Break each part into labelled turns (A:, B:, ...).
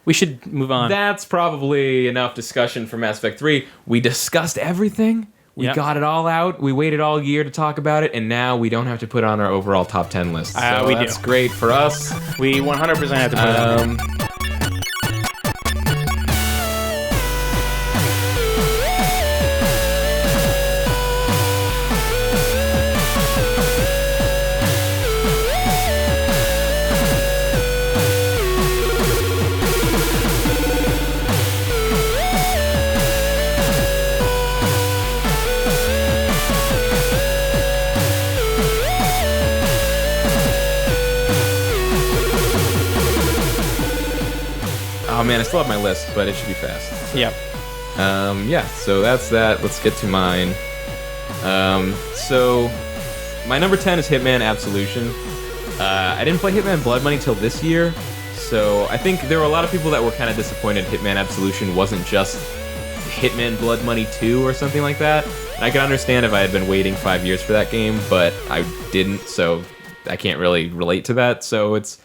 A: We should move on.
B: That's probably enough discussion for Mass Effect 3. We discussed everything. We got it all out. We waited all year to talk about it, and now we don't have to put it on our overall top 10 list. So that's great for us.
A: We 100% have to put it on.
B: Oh man, I still have my list, but it should be fast.
A: Yep.
B: Yeah, so that's that. Let's get to mine. So my number 10 is Hitman Absolution. I didn't play Hitman Blood Money till this year, so I think there were a lot of people that were kind of disappointed Hitman Absolution wasn't just Hitman Blood Money 2 or something like that. And I can understand if I had been waiting 5 years for that game, but I didn't, so I can't really relate to that. So it's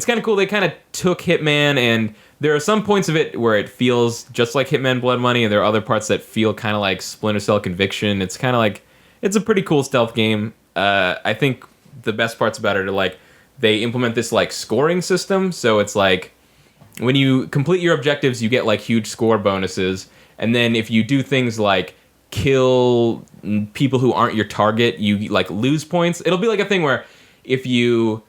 B: kind of cool. They kind of took Hitman, and there are some points of it where it feels just like Hitman Blood Money, and there are other parts that feel kind of like Splinter Cell Conviction. It's kind of like, it's a pretty cool stealth game. I think the best parts about it are like, they implement this like scoring system. So it's like, when you complete your objectives, you get like huge score bonuses. And then if you do things like kill people who aren't your target, you like lose points. It'll be like a thing where if you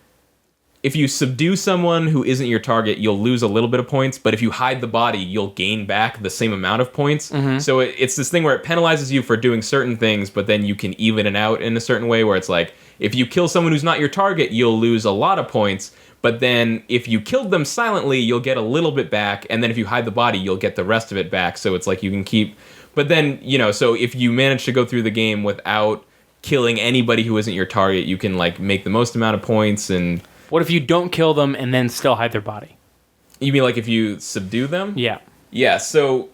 B: subdue someone who isn't your target, you'll lose a little bit of points, but if you hide the body, you'll gain back the same amount of points. Mm-hmm. So it's this thing where it penalizes you for doing certain things, but then you can even it out in a certain way where it's like, if you kill someone who's not your target, you'll lose a lot of points, but then if you killed them silently, you'll get a little bit back, and then if you hide the body, you'll get the rest of it back, so it's like you can keep... But then, so if you manage to go through the game without killing anybody who isn't your target, you can like make the most amount of points. And
A: what if you don't kill them and then still hide their body?
B: You mean like if you subdue them?
A: Yeah.
B: Yeah, so...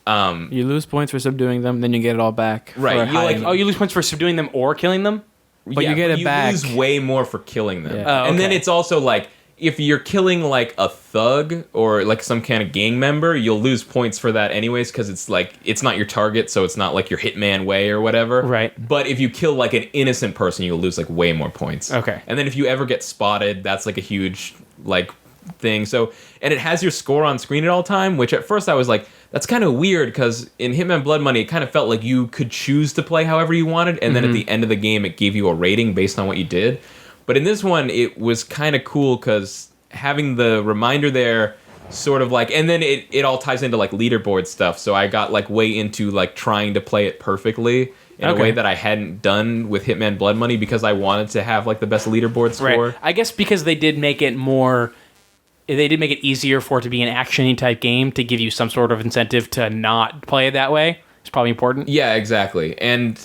C: you lose points for subduing them, then you get it all back.
B: Right.
A: You lose points for subduing them or killing them?
C: But you get it back.
B: You lose way more for killing them.
C: Yeah.
A: Okay.
B: And then it's also like, if you're killing like a thug or like some kind of gang member, you'll lose points for that anyways, because it's like, it's not your target, so it's not like your Hitman way or whatever.
A: Right.
B: But if you kill like an innocent person, you'll lose like way more points.
A: Okay.
B: And then if you ever get spotted, that's like a huge like thing. So, and it has your score on screen at all time, which at first I was like, that's kind of weird, because in Hitman Blood Money, it kind of felt like you could choose to play however you wanted, and then at the end of the game, it gave you a rating based on what you did. But in this one, it was kind of cool, because having the reminder there sort of like, and then it all ties into like leaderboard stuff, so I got like way into like trying to play it perfectly in a way that I hadn't done with Hitman Blood Money, because I wanted to have like the best leaderboard score.
A: Right. I guess because they did make it easier for it to be an action-y type game to give you some sort of incentive to not play it that way. It's probably important.
B: Yeah, exactly. And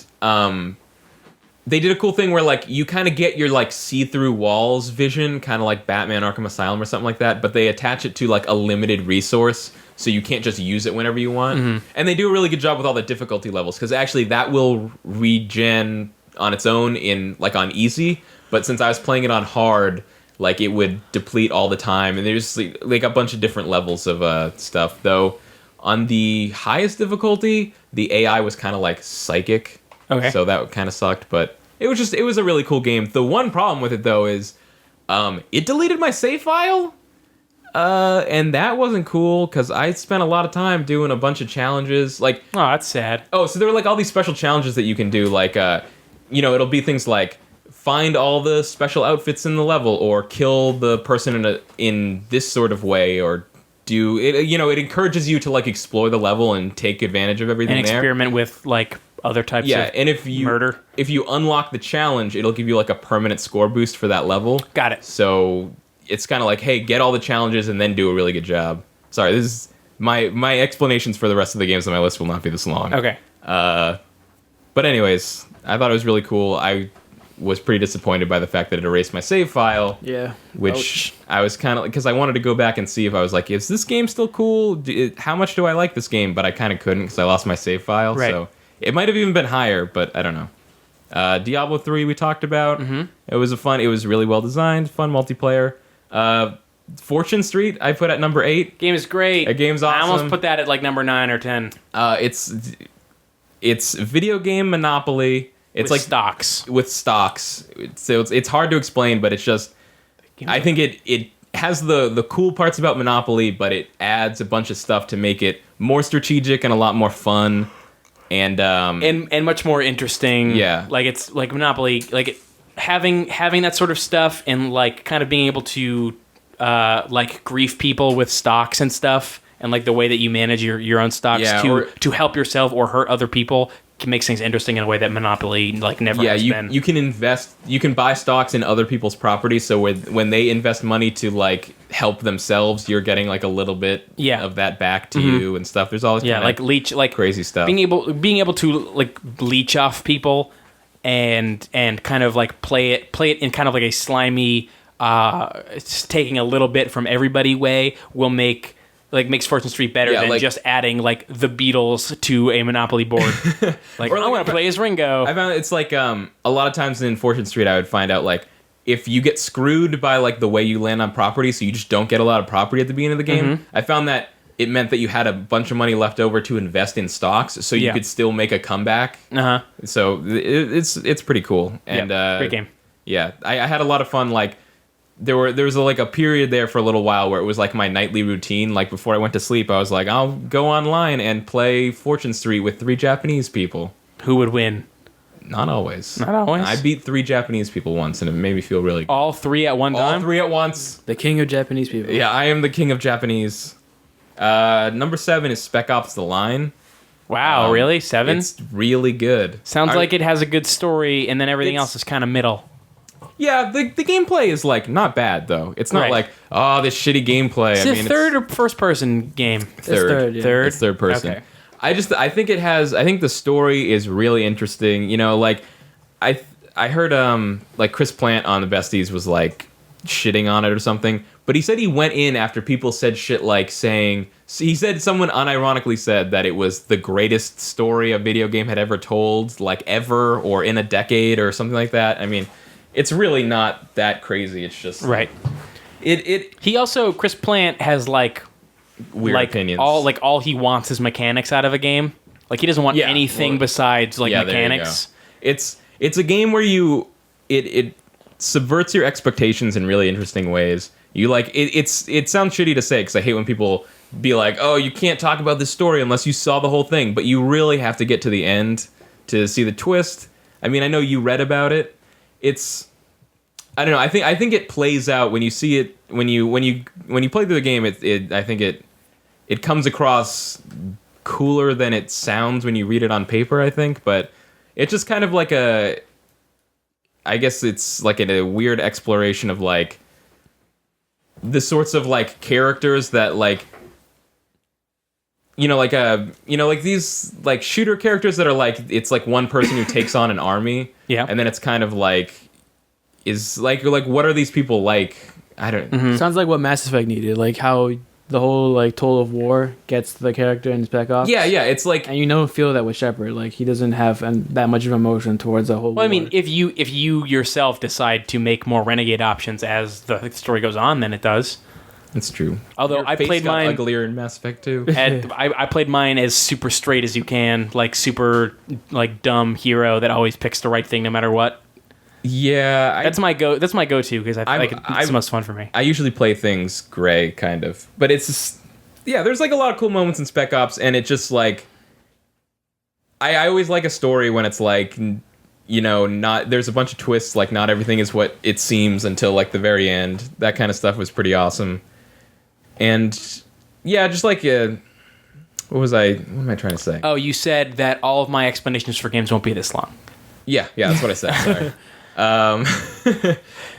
B: they did a cool thing where like you kind of get your like see-through walls vision, kind of like Batman Arkham Asylum or something like that, but they attach it to like a limited resource, so you can't just use it whenever you want. Mm-hmm. And they do a really good job with all the difficulty levels, because actually that will regen on its own in like on easy, but since I was playing it on hard, like it would deplete all the time, and there's like a bunch of different levels of stuff. Though on the highest difficulty, the AI was kind of like psychic, so that kind of sucked. But it was a really cool game. The one problem with it though is it deleted my save file, and that wasn't cool, because I spent a lot of time doing a bunch of challenges. Like,
A: oh, that's sad.
B: Oh, so there were like all these special challenges that you can do, like it'll be things like find all the special outfits in the level, or kill the person in this sort of way, or do it. It encourages you to like explore the level and take advantage of everything
A: and experiment with like other types of
B: and if you
A: murder.
B: If you unlock the challenge, it'll give you like a permanent score boost for that level.
A: Got it.
B: So it's kind of like, hey, get all the challenges and then do a really good job. Sorry, this is my explanations for the rest of the games on my list will not be this long.
A: Okay.
B: But anyways, I thought it was really cool. I was pretty disappointed by the fact that it erased my save file.
C: Yeah.
B: Which I was kind of like, because I wanted to go back and see if I was like, is this game still cool? How much do I like this game? But I kind of couldn't, because I lost my save file.
A: Right.
B: So it might have even been higher, but I don't know. Diablo 3 we talked about. Mm-hmm. It was really well designed, fun multiplayer. Fortune Street I put at number 8.
A: Game is great.
B: The game's awesome.
A: I almost put that at like number 9 or 10.
B: It's video game Monopoly. It's
A: with
B: like
A: stocks.
B: With stocks. So it's hard to explain, but it's just I think it has the cool parts about Monopoly, but it adds a bunch of stuff to make it more strategic and a lot more fun and
A: much more interesting.
B: Yeah.
A: Like it's like Monopoly, like having that sort of stuff and like kind of being able to like grief people with stocks and stuff and like the way that you manage your own stocks to help yourself or hurt other people makes things interesting in a way that Monopoly like never has been.
B: You can invest, you can buy stocks in other people's property, so when they invest money to like help themselves, you're getting like a little bit of that back to you and stuff. There's all this
A: like leech, like
B: crazy stuff.
A: Being able to like leech off people and kind of like play it in kind of like a slimy it's taking a little bit from everybody way will makes Fortune Street better than like, just adding like the Beatles to a Monopoly board. Like, I want to play as Ringo.
B: I found it's like a lot of times in Fortune Street I would find out like if you get screwed by like the way you land on property, so you just don't get a lot of property at the beginning of the game. I found that it meant that you had a bunch of money left over to invest in stocks, so you could still make a comeback. So it's pretty cool and
A: great game.
B: Yeah, I had a lot of fun. Like there was like a period there for a little while where it was like my nightly routine. Like before I went to sleep, I was like, I'll go online and play Fortune Street with 3 Japanese people.
A: Who would win?
B: Not always.
A: Not always.
B: I beat 3 Japanese people once, and it made me feel really good.
A: All 3 at one time?
B: All 3 at once.
C: The king of Japanese people.
B: Yeah, I am the king of Japanese. Number 7 is Spec Ops: The Line.
A: Wow, really? 7?
B: It's really good.
A: Sounds like it has a good story, and then everything else is kind of middle.
B: Yeah, the gameplay is like not bad though. It's not like this shitty gameplay.
A: Is it third or first person game?
B: Third.
A: Third.
B: It's third person.
A: Okay.
B: I think the story is really interesting. You know, like I heard like Chris Plant on the Besties was like shitting on it or something, but he said he went in after people said shit like saying he said someone unironically said that it was the greatest story a video game had ever told, like ever or in a decade or something like that. I mean, it's really not that crazy. It's just
A: right.
B: He
A: also Chris Plant has like
B: weird opinions.
A: All he wants is mechanics out of a game. Like he doesn't want anything besides like mechanics.
B: It's a game where it subverts your expectations in really interesting ways. You like it sounds shitty to say because I hate when people be like, oh, you can't talk about this story unless you saw the whole thing, but you really have to get to the end to see the twist. I mean, I know you read about it. I don't know. I think it plays out when you see it when you play through the game. I think it comes across cooler than it sounds when you read it on paper. I think, but it's just kind of like I guess it's like a weird exploration of like the sorts of like characters that like like these like shooter characters that are like it's like one person who takes on an army. Yeah. And then it's kind of like is like what are these people like? I don't
C: Sounds like what Mass Effect needed, like how the whole like Toll of War gets the character in Spec Ops.
B: Yeah, it's like
C: and you don't feel that with Shepard, like he doesn't have that much of emotion towards the whole war.
A: I mean, if you yourself decide to make more renegade options as the story goes on, then it does.
B: It's true.
A: Although I played mine
B: uglier in Mass Effect 2.
A: I played mine as super straight as you can, like super like dumb hero that always picks the right thing no matter what.
B: Yeah,
A: that's my go-to because I feel like it's the most fun for me.
B: I usually play things gray, kind of, but it's just, there's like a lot of cool moments in Spec Ops, and it just like I always like a story when it's like not there's a bunch of twists, like not everything is what it seems until like the very end. That kind of stuff was pretty awesome. And just like what am I trying to say?
A: Oh, you said that all of my explanations for games won't be this long.
B: Yeah, that's what I said. Sorry.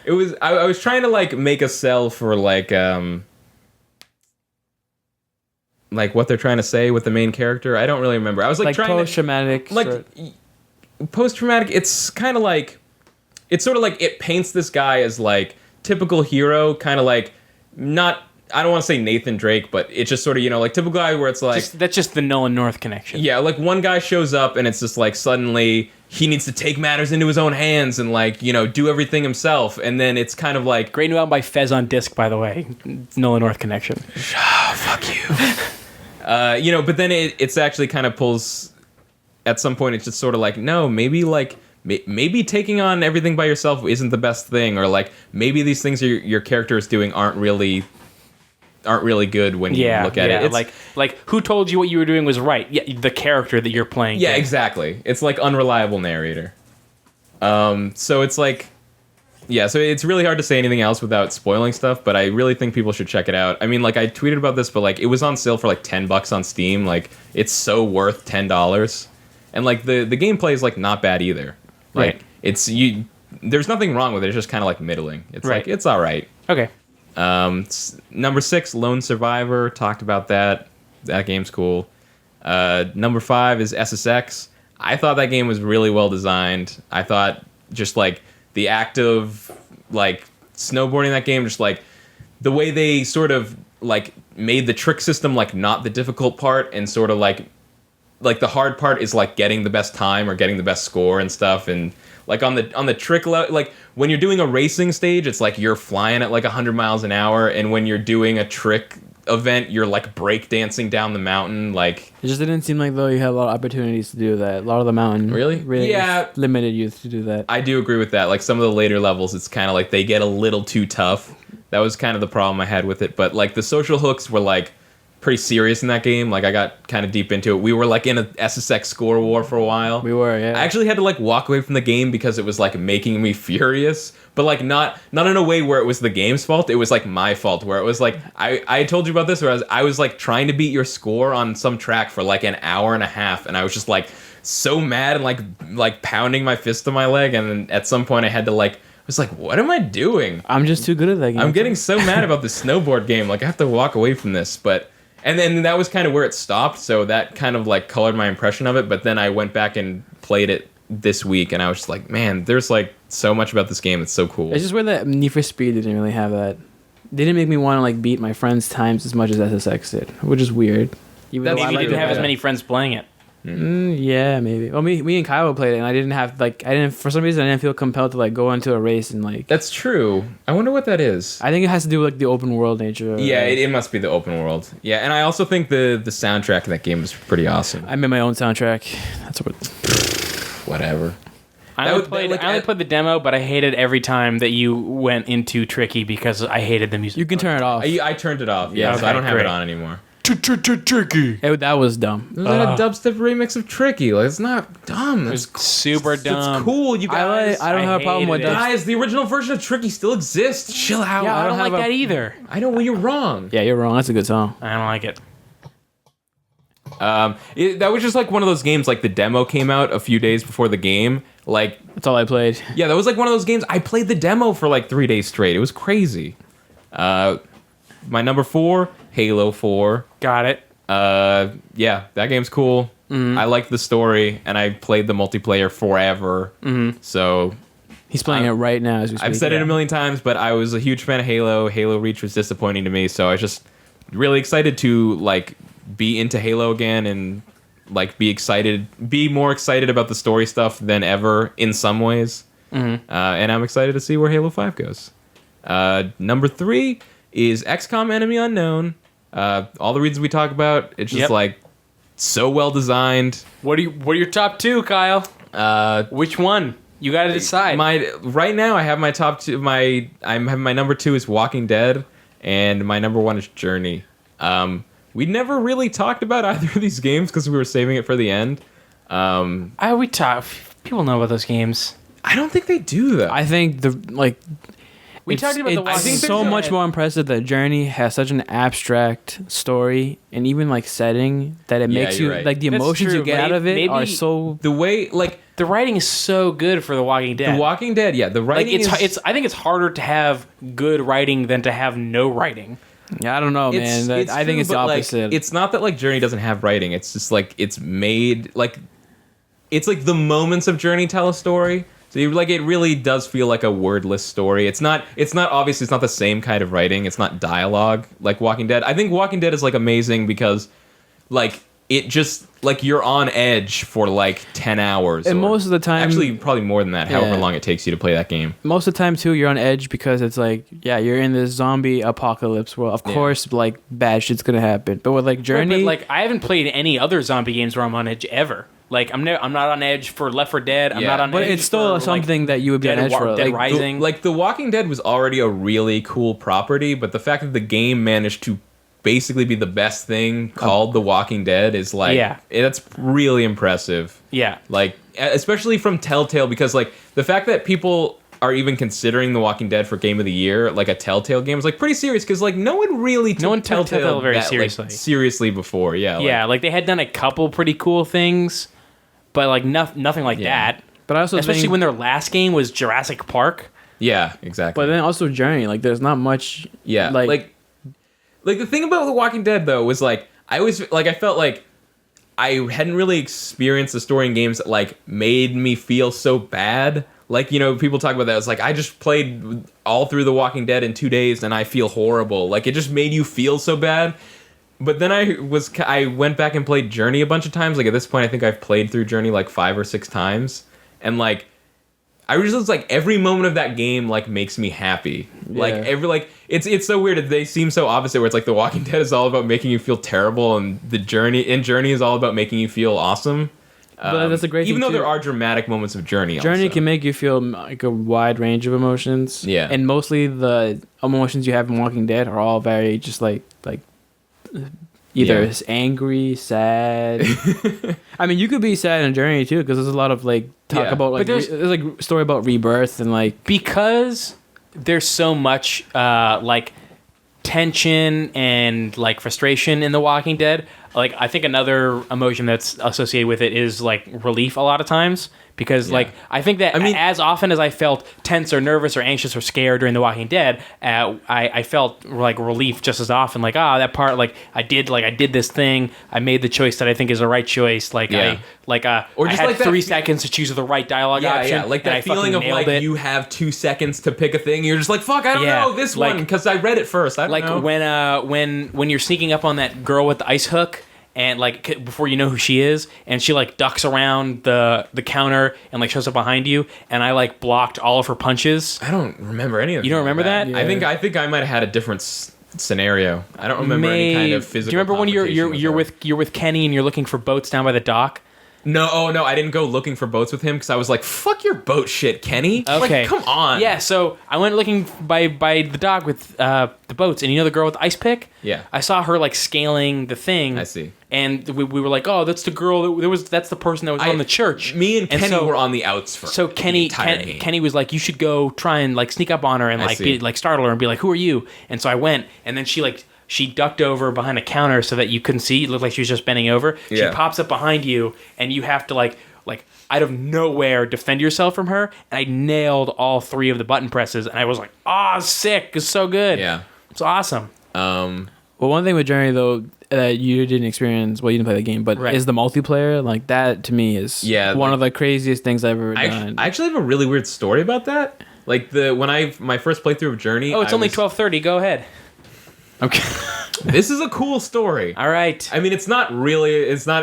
B: It was I was trying to like make a sell for like what they're trying to say with the main character. I don't really remember. I was like trying
C: post-traumatic,
B: post-traumatic. It's kind of like it's sort of like it paints this guy as like typical hero, kind of like not. I don't want to say Nathan Drake, but it's just sort of, like typical guy where it's like...
A: that's just the Nolan North connection.
B: Yeah, like one guy shows up and it's just like suddenly he needs to take matters into his own hands and like, you know, do everything himself. And then it's kind of like,
A: Great new album by Fez on disc, by the way. Nolan North connection.
B: fuck you. You know, but then it's actually kind of pulls, at some point it's just sort of like, no, maybe like, maybe taking on everything by yourself isn't the best thing, or like maybe these things your character is doing aren't really good when you look at it. It's
A: like who told you what you were doing was right? Yeah, the character that you're playing.
B: Yeah, exactly. It's like unreliable narrator. So it's like, yeah, so it's really hard to say anything else without spoiling stuff, but I really think people should check it out. I mean, like, I tweeted about this, but like it was on sale for like $10 on Steam. Like, it's so worth $10. And like the gameplay is like not bad either. Like,
A: Right.
B: There's nothing wrong with it. It's just kind of like middling. It's
A: Right.
B: like, it's all right.
A: Okay.
B: Number 6, Lone Survivor. Talked about that. That game's cool. Number 5 is SSX. I thought that game was really well designed. I thought just like the act of like snowboarding in that game, just like the way they sort of like made the trick system like not the difficult part, and sort of like the hard part is like getting the best time or getting the best score and stuff. And like on the trick level, like when you're doing a racing stage, it's like you're flying at like 100 miles an hour, and when you're doing a trick event, you're like break dancing down the mountain. Like,
C: It just didn't seem like though you had a lot of opportunities to do that. A lot of the mountain
B: Really? Yeah.
C: limited you to do that.
B: I do agree with that. Like some of the later levels, it's kind of like they get a little too tough. That was kind of the problem I had with it. But like the social hooks were like pretty serious in that game. Like I got kind of deep into it. We were like in a SSX score war for a while.
C: We were, yeah.
B: I actually had to like walk away from the game because it was like making me furious, but like not in a way where it was the game's fault. It was like my fault, where it was like I told you about this, where I was like trying to beat your score on some track for like an hour and a half, and I was just like so mad and like pounding my fist to my leg, and then at some point I had to like, I was like, what am I doing?
C: I'm just too good at that game.
B: I'm getting so mad about the snowboard game. Like I have to walk away from this, but. And then that was kind of where it stopped, so that kind of like colored my impression of it. But then I went back and played it this week, and I was just like, man, there's like so much about this game that's so cool.
C: It's just where that Need for Speed didn't really have that. They didn't make me want to like beat my friends' times as much as SSX did, which is weird. Even
B: That's
C: though I
A: Maybe you
C: liked
A: didn't
C: it
A: have as
C: better.
A: many friends playing it.
C: Yeah, maybe. Well, me and Kyle played it, and I didn't have for some reason I didn't feel compelled to like go into a race and like.
B: That's true. I wonder what that is.
C: I think it has to do with like the open world nature. Of
B: Yeah,
C: it.
B: it must be the open world. Yeah, and I also think the soundtrack in that game is pretty awesome.
C: I made my own soundtrack. That's what.
B: Whatever.
A: I only played the demo, but I hated every time that you went into Tricky because I hated the music.
C: You can turn it off.
B: I turned it off. Yeah, so
A: Okay,
B: I don't have
A: great.
B: it on anymore.
A: Tricky.
C: That was dumb.
B: It was like a dubstep remix of Tricky. Like, it's not dumb.
A: It's super dumb.
B: It's cool, you guys.
C: I don't have a problem with
A: hated
C: that.
B: Guys, the original version of Tricky still exists. Chill out.
A: Yeah, I don't
C: have
A: like
C: a-
A: that either.
B: I know, well, you're wrong.
C: Yeah, you're wrong. That's a good song.
A: I don't like it.
B: That was just like one of those games, like the demo came out a few days before the game. Like,
C: That's all I played.
B: yeah, that was like one of those games. I played the demo for like 3 days straight. It was crazy. My number 4, Halo 4.
A: Got it.
B: Yeah, that game's cool. I like the story, and I played the multiplayer forever. So
C: He's playing it right now as we speak.
B: I've said it a million times, but I was a huge fan of Halo. Halo Reach was disappointing to me, so I was just really excited to like be into Halo again and like be more excited about the story stuff than ever in some ways. And I'm excited to see where Halo 5 goes. Number 3 is XCOM Enemy Unknown. All the reasons we talk about, it's just
A: Yep.
B: like so well designed.
A: What are your top 2, Kyle? Which one? You got to decide.
B: Right now I have my top 2. My number 2 is Walking Dead, and my number 1 is Journey. We never really talked about either of these games because we were saving it for the end.
A: We talk. People know about those games.
B: I don't think they do though.
C: I think
A: We talked about the
C: it's
A: Walking
C: so
A: Dead.
C: much more impressive that Journey has such an abstract story and even like setting that it
B: Yeah,
C: makes
B: you're
C: you
B: right.
C: like the
A: That's
C: emotions
A: true,
C: you get
A: but
C: out of it
A: maybe-
C: are so.
B: the way like
A: The writing is so good for The Walking Dead.
B: The Walking Dead, yeah, the
A: like
B: writing
A: it's I think it's harder to have good writing than to have no writing.
C: Yeah, I don't know, man. I think it's the
B: but, like,
C: opposite.
B: it's not that like Journey doesn't have writing. It's just like it's made like it's like the moments of Journey tell a story. So you like it really does feel like a wordless story. It's not obviously it's not the same kind of writing. It's not dialogue like Walking Dead. I think Walking Dead is like amazing because like it just like you're on edge for like 10 hours.
C: And most of the time,
B: actually probably more than that, however long it takes you to play that game.
C: Most of the time too, you're on edge because it's like, yeah, you're in this zombie apocalypse world. Of course, like bad shit's gonna happen. But with like Journey,
A: but like I haven't played any other zombie games where I'm on edge ever. Like I'm not on edge for Left 4 Dead. I'm not on
C: but
A: edge.
C: it's still
A: for,
C: something that you would be on edge for.
A: Dead
C: Like,
A: Rising.
B: The Walking Dead was already a really cool property, but the fact that the game managed to basically be the best thing called The Walking Dead is like, that's really impressive.
A: Yeah.
B: Like, especially from Telltale, because like the fact that people are even considering The Walking Dead for Game of the Year, like a Telltale game, is like pretty serious, because like no one really took Telltale
A: very
B: that,
A: seriously.
B: like, seriously before.
A: Like they had done a couple pretty cool things, but like nothing like that.
C: But I also
A: especially when their last game was Jurassic Park.
B: Yeah, exactly.
C: But then also Journey, like there's not much.
B: Yeah, like the thing about The Walking Dead though was like I felt like I hadn't really experienced the story in games that like made me feel so bad. Like, you know, people talk about that. It's like, I just played all through The Walking Dead in 2 days and I feel horrible. Like, it just made you feel so bad. But then I went back and played Journey a bunch of times. Like, at this point, I think I've played through Journey like 5 or 6 times. And like, I was just like, every moment of that game like makes me happy. Yeah. Like it's so weird. They seem so opposite. Where it's like The Walking Dead is all about making you feel terrible, and Journey is all about making you feel awesome.
C: But that's a great thing,
B: even though
C: too.
B: there are dramatic moments of Journey.
C: Journey can make you feel like a wide range of emotions.
B: Yeah,
C: and mostly the emotions you have in Walking Dead are all very just like either angry, sad. I mean, you could be sad in Journey too, because there's a lot of like talk about like there's like story about rebirth and like
A: because there's so much like tension and like frustration in The Walking Dead. Like I think another emotion that's associated with it is like relief a lot of times. Because, like, I think that as often as I felt tense or nervous or anxious or scared during The Walking Dead, I felt, like, relief just as often. Like, that part, like, I did this thing. I made the choice that I think is the right choice. Like, I had 3 seconds to choose the right dialogue option.
B: Yeah, like that feeling of, like, you have 2 seconds to pick a thing. You're just like, fuck, I don't know this one, because I read it first. I don't know.
A: When you're sneaking up on that girl with the ice hook, and like before you know who she is, and she like ducks around the counter and like shows up behind you, and I like blocked all of her punches.
B: I don't remember any of that.
A: You don't remember that?
B: Yeah. I think I might have had a different scenario. I don't remember any kind of physical.
A: Do you remember when you're with Kenny and you're looking for boats down by the dock?
B: No, I didn't go looking for boats with him because I was like, fuck your boat shit, Kenny.
A: Okay.
B: Like, come on.
A: Yeah, so I went looking by the dock with the boats, and you know the girl with the ice pick?
B: Yeah.
A: I saw her like scaling the thing.
B: I see.
A: And we were like, oh, that's the girl that's the person that was on the church.
B: Me and Kenny were on the outs for
A: so Kenny was like, you should go try and like sneak up on her and like startle her and be like, who are you? And so I went, and then she ducked over behind a counter so that you couldn't see. It looked like she was just bending over.
B: Yeah.
A: She pops up behind you, and you have to like out of nowhere defend yourself from her. And I nailed all 3 of the button presses, and I was like, sick! It's so good.
B: Yeah,
A: it's awesome.
C: Well, one thing with Journey though that you didn't experience, well, you didn't play the game, but is the multiplayer. Like that to me is one of the craziest things I've ever done.
B: I actually have a really weird story about that. Like my first playthrough of Journey.
A: Oh, it's only 12:30. Go ahead.
C: Okay.
B: This is a cool story.
A: All right.
B: I mean, it's not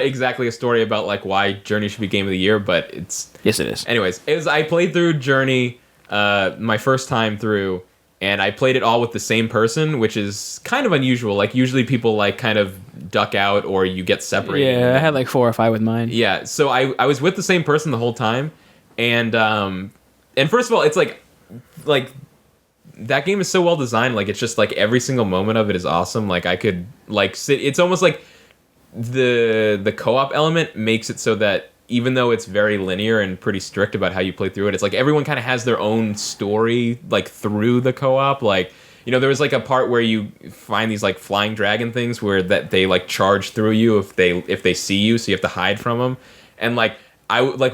B: exactly a story about like why Journey should be Game of the Year, but
C: yes, it is.
B: Anyways, I played through Journey my first time through, and I played it all with the same person, which is kind of unusual. Like usually people like kind of duck out or you get separated.
C: Yeah, I had like 4 or 5 with mine.
B: Yeah, so I was with the same person the whole time, and first of all, it's like that game is so well designed. Like it's just like every single moment of it is awesome. Like I could like sit. It's almost like the co-op element makes it so that even though it's very linear and pretty strict about how you play through it, it's like everyone kind of has their own story like through the co-op. Like, you know, there was like a part where you find these like flying dragon things where that they like charge through you if they see you, so you have to hide from them. And like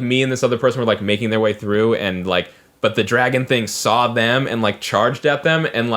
B: me and this other person were like making their way through, and like, but the dragon thing saw them and like charged at them and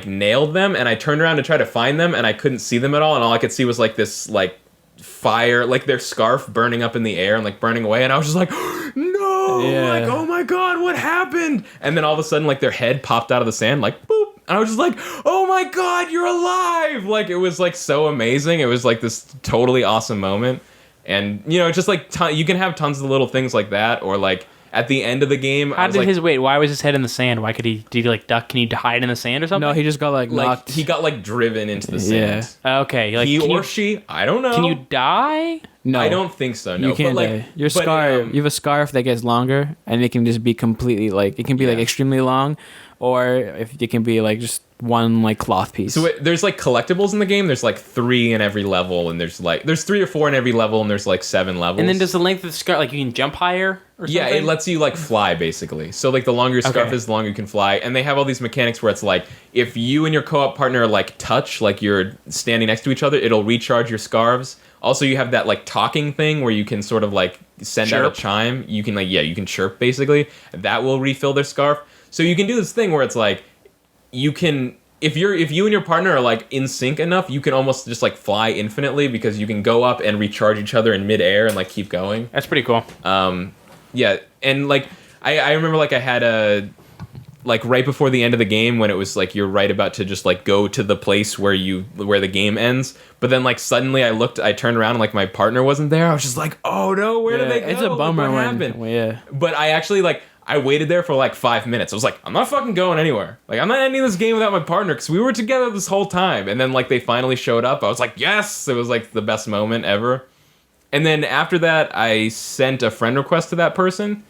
B: nailed them, and I turned around to try to find them and I couldn't see them at all, and all I could see was like this like fire, like their scarf burning up in the air and like burning away, and I was just like, no, like, oh my god, what happened? And then all of a sudden like their head popped out of the sand, like boop, And I was just like, oh my god, you're alive! Like, it was like so amazing. It was like this totally awesome moment. And, you know, just like you can have tons of little things like that, or like at the end of the game.
A: Why was his head in the sand? Why did he like duck? Can he hide in the sand or something?
C: No, he just got like knocked.
B: He got like driven into the sand.
A: Yeah. Okay. Like,
B: he or she, I don't know.
A: Can you die?
C: No,
B: I don't think so. No,
C: you can't die. Your scarf. You have a scarf that gets longer, and it can just be completely like it can be like extremely long, or if it can be like just one like cloth piece.
B: So there's like collectibles in the game. There's like 3 in every level, and there's 3 or 4 in every level, and there's like 7 levels.
A: And then does the length of the scarf, like you can jump higher or something?
B: Yeah, it lets you like fly basically. So like the longer your scarf is, the longer you can fly. And they have all these mechanics where it's like if you and your co-op partner like touch, like you're standing next to each other, it'll recharge your scarves. Also, you have that like talking thing where you can sort of like send out a chime. You can you can chirp basically. That will refill their scarf. So you can do this thing where it's like you can if you and your partner are like in sync enough, you can almost just like fly infinitely because you can go up and recharge each other in midair and like keep going.
A: That's pretty cool.
B: Yeah, and like I remember like I had a like right before the end of the game when it was like you're right about to just like go to the place where the game ends, but then like suddenly I turned around and like my partner wasn't there. I was just like, oh no, where did they go?
C: It's a bummer
B: what
C: when
B: happened? But I actually like I waited there for like 5 minutes. I was like, I'm not fucking going anywhere. Like, I'm not ending this game without my partner because we were together this whole time. And then like they finally showed up. I was like, yes! It was like the best moment ever. And then after that, I sent a friend request to that person.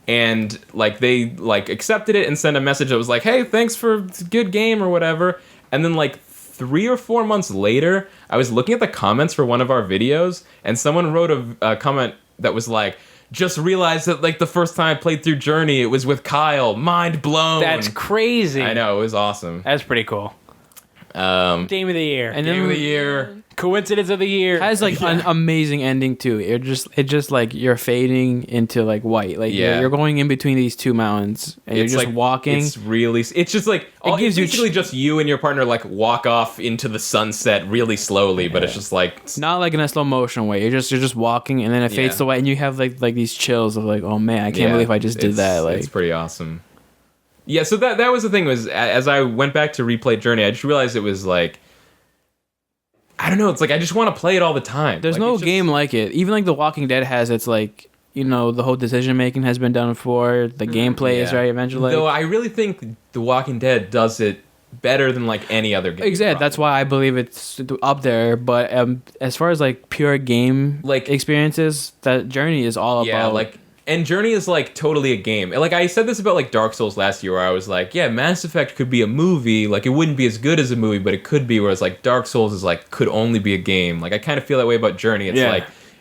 B: And like they like accepted it and sent a message that was like, hey, thanks for a good game or whatever. And then like 3 or 4 months later, I was looking at the comments for one of our videos. And someone wrote a comment that was like, just realized that like the first time I played through Journey, it was with Kyle. Mind blown.
A: That's crazy.
B: I know, it was awesome.
A: That's pretty cool. Game of the year.
C: And
B: Game of the year.
A: Coincidence of the year.
C: Has like an amazing ending too. It just like you're fading into like white. Like you're going in between these 2 mountains and you're just like, walking.
B: It's just like it gives you basically just you and your partner like walk off into the sunset really slowly, but it's just like
C: it's not like in a slow motion way. You're just walking and then it fades to white and you have like these chills of like, oh man, I can't believe I just did that. Like
B: it's pretty awesome. Yeah, so that was the thing was as I went back to replay Journey, I just realized it was like I don't know, it's like I just want to play it all the time.
C: There's
B: like,
C: no game like it. Even like The Walking Dead has its like, you know, the whole decision making has been done before. The gameplay is right eventually.
B: Though I really think The Walking Dead does it better than like any other game.
C: Exactly. That's why I believe it's up there. But as far as like pure game like experiences, that Journey is all about.
B: Yeah, like and Journey is like totally a game. Like I said this about like Dark Souls last year where I was like, yeah, Mass Effect could be a movie. Like it wouldn't be as good as a movie, but it could be. Whereas like Dark Souls is like could only be a game. Like I kind of feel that way about Journey.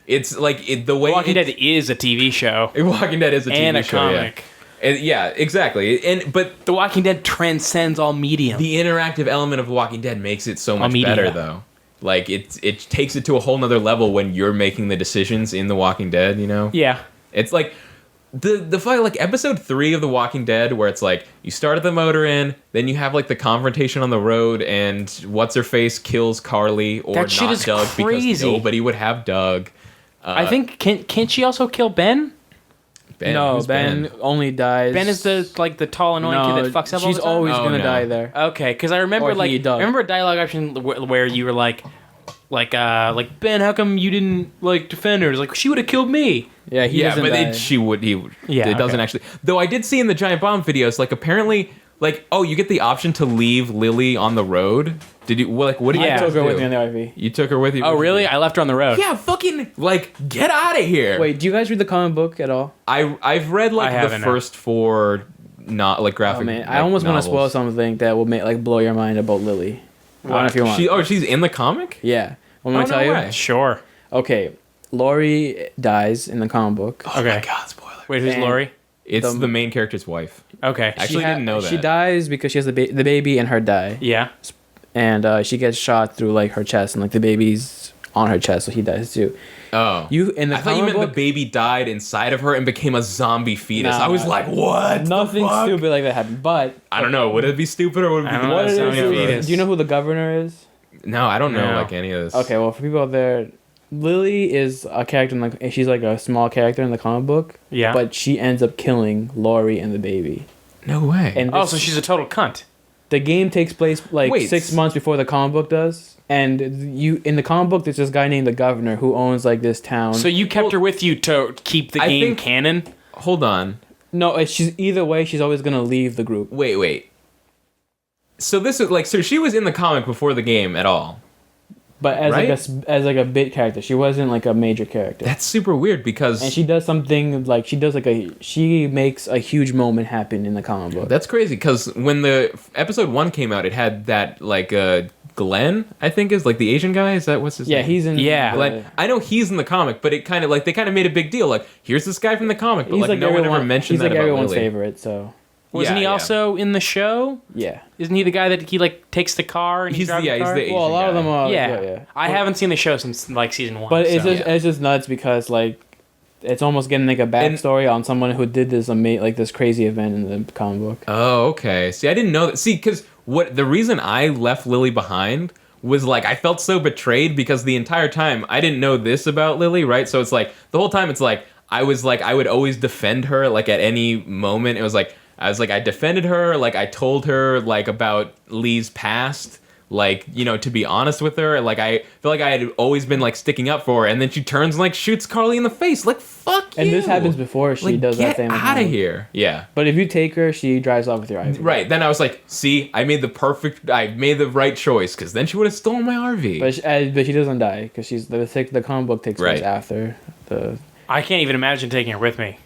B: It's like the way
A: Walking Dead is a TV show.
B: Walking Dead is a TV show
A: and a comic.
B: Yeah, exactly. But
A: The Walking Dead transcends all medium.
B: The interactive element of Walking Dead makes it so much better though. Like it takes it to a whole nother level when you're making the decisions in The Walking Dead, you know?
A: Yeah.
B: It's like the fight, like episode 3 of The Walking Dead, where it's like you start at the motor inn, then you have like the confrontation on the road, and what's her face kills Carly or
A: that shit
B: not
A: is
B: Doug
A: crazy.
B: Because nobody would have Doug.
A: I think can't she also kill Ben?
C: No, Ben only dies.
A: Ben is the tall annoying kid that fucks up all the time.
C: She's always gonna die there.
A: Okay, because I remember a dialogue option where you were like Ben, how come you didn't like defend her? It's like she would have killed me.
C: Yeah, he doesn't die.
B: She would. It doesn't actually. Though I did see in the Giant Bomb videos, like apparently, like you get the option to leave Lily on the road. Did you what did you?
C: I took her with me on the IV.
B: You took her with you.
A: Oh really? I left her on the road.
B: Yeah, fucking get out of here.
C: Wait, do you guys read the comic book at all?
B: I've read the first 4 not like graphic.
C: Oh man, I almost want to spoil something that will make blow your mind about Lily. I don't know if you want.
B: She's in the comic?
C: Yeah. Want me to tell you?
B: Way.
A: Sure.
C: Okay. Laurie dies in the comic book.
B: Oh my god, spoiler.
A: Wait, who's Laurie?
B: It's the main character's wife.
A: Okay.
B: Actually, didn't know that.
C: She dies because she has the baby and her die.
A: Yeah.
C: And she gets shot through her chest, and the baby's on her chest, so he dies too.
B: Oh.
C: I
B: thought you meant the baby died inside of her and became a zombie fetus. I was like, what?
C: Nothing stupid like that happened, but
B: I don't know. Would it be stupid or would it be the zombie fetus?
C: Do you know who the governor is?
B: No, I don't know any of this.
C: Okay, well, for people out there, Lily is a character she's a small character in the comic book.
A: Yeah.
C: But she ends up killing Laurie and the baby.
B: No way.
C: And
A: so she's a total cunt.
C: The game takes place like
B: Wait.
C: 6 months before the comic book does, and in the comic book there's this guy named the Governor who owns like this town.
A: So you kept her with you to keep the game canon?
B: Hold on.
C: No, she's either way. She's always gonna leave the group.
B: Wait. So this is like, so she was in the comic before the game at all.
C: But as
B: Right?
C: as like a bit character, she wasn't like a major character.
B: That's super weird because
C: And she does something like she makes a huge moment happen in the comic book.
B: that's crazy because when the episode 1 came out, it had that like Glenn, I think is like the Asian guy. Is that what's his name?
C: He's in.
A: Yeah.
B: Glenn. I know he's in the comic, but it kind of like they kind of made a big deal. Like, here's this guy from the comic, but
C: He's
B: like no one ever mentioned
C: he's
B: that
C: like
B: about
C: everyone's
B: Lily.
C: favorite. So
A: Wasn't he also in the show?
C: yeah.
A: Isn't he the guy that he like takes the car and
B: He's
A: drives the car?
B: the Asian
C: Well, a lot of
B: guy.
C: them are.
A: yeah. I haven't seen the show since like season 1.
C: But it's
A: so.
C: just it's just nuts because like it's almost getting like a backstory on someone who did this like this crazy event in the comic book.
B: Oh, okay. See, I didn't know that. See, because the reason I left Lily behind was like I felt so betrayed because the entire time I didn't know this about Lily, right? So it's like the whole time it's like I would always defend her like at any moment. It was like I defended her, like I told her like about Lee's past, like, you know, to be honest with her. Like I feel like I had always been like sticking up for her, and then she turns and like shoots Carly in the face. Like fuck you.
C: And this happens before she
B: like,
C: does that
B: get
C: thing.
B: out of here. Yeah.
C: But if you take her, she drives off with your RV.
B: Right. Then I was like, see, I made the right choice, because then she would have stolen my RV.
C: But she doesn't die because the comic book takes place
B: Right.
C: after the.
A: I can't even imagine taking her with me.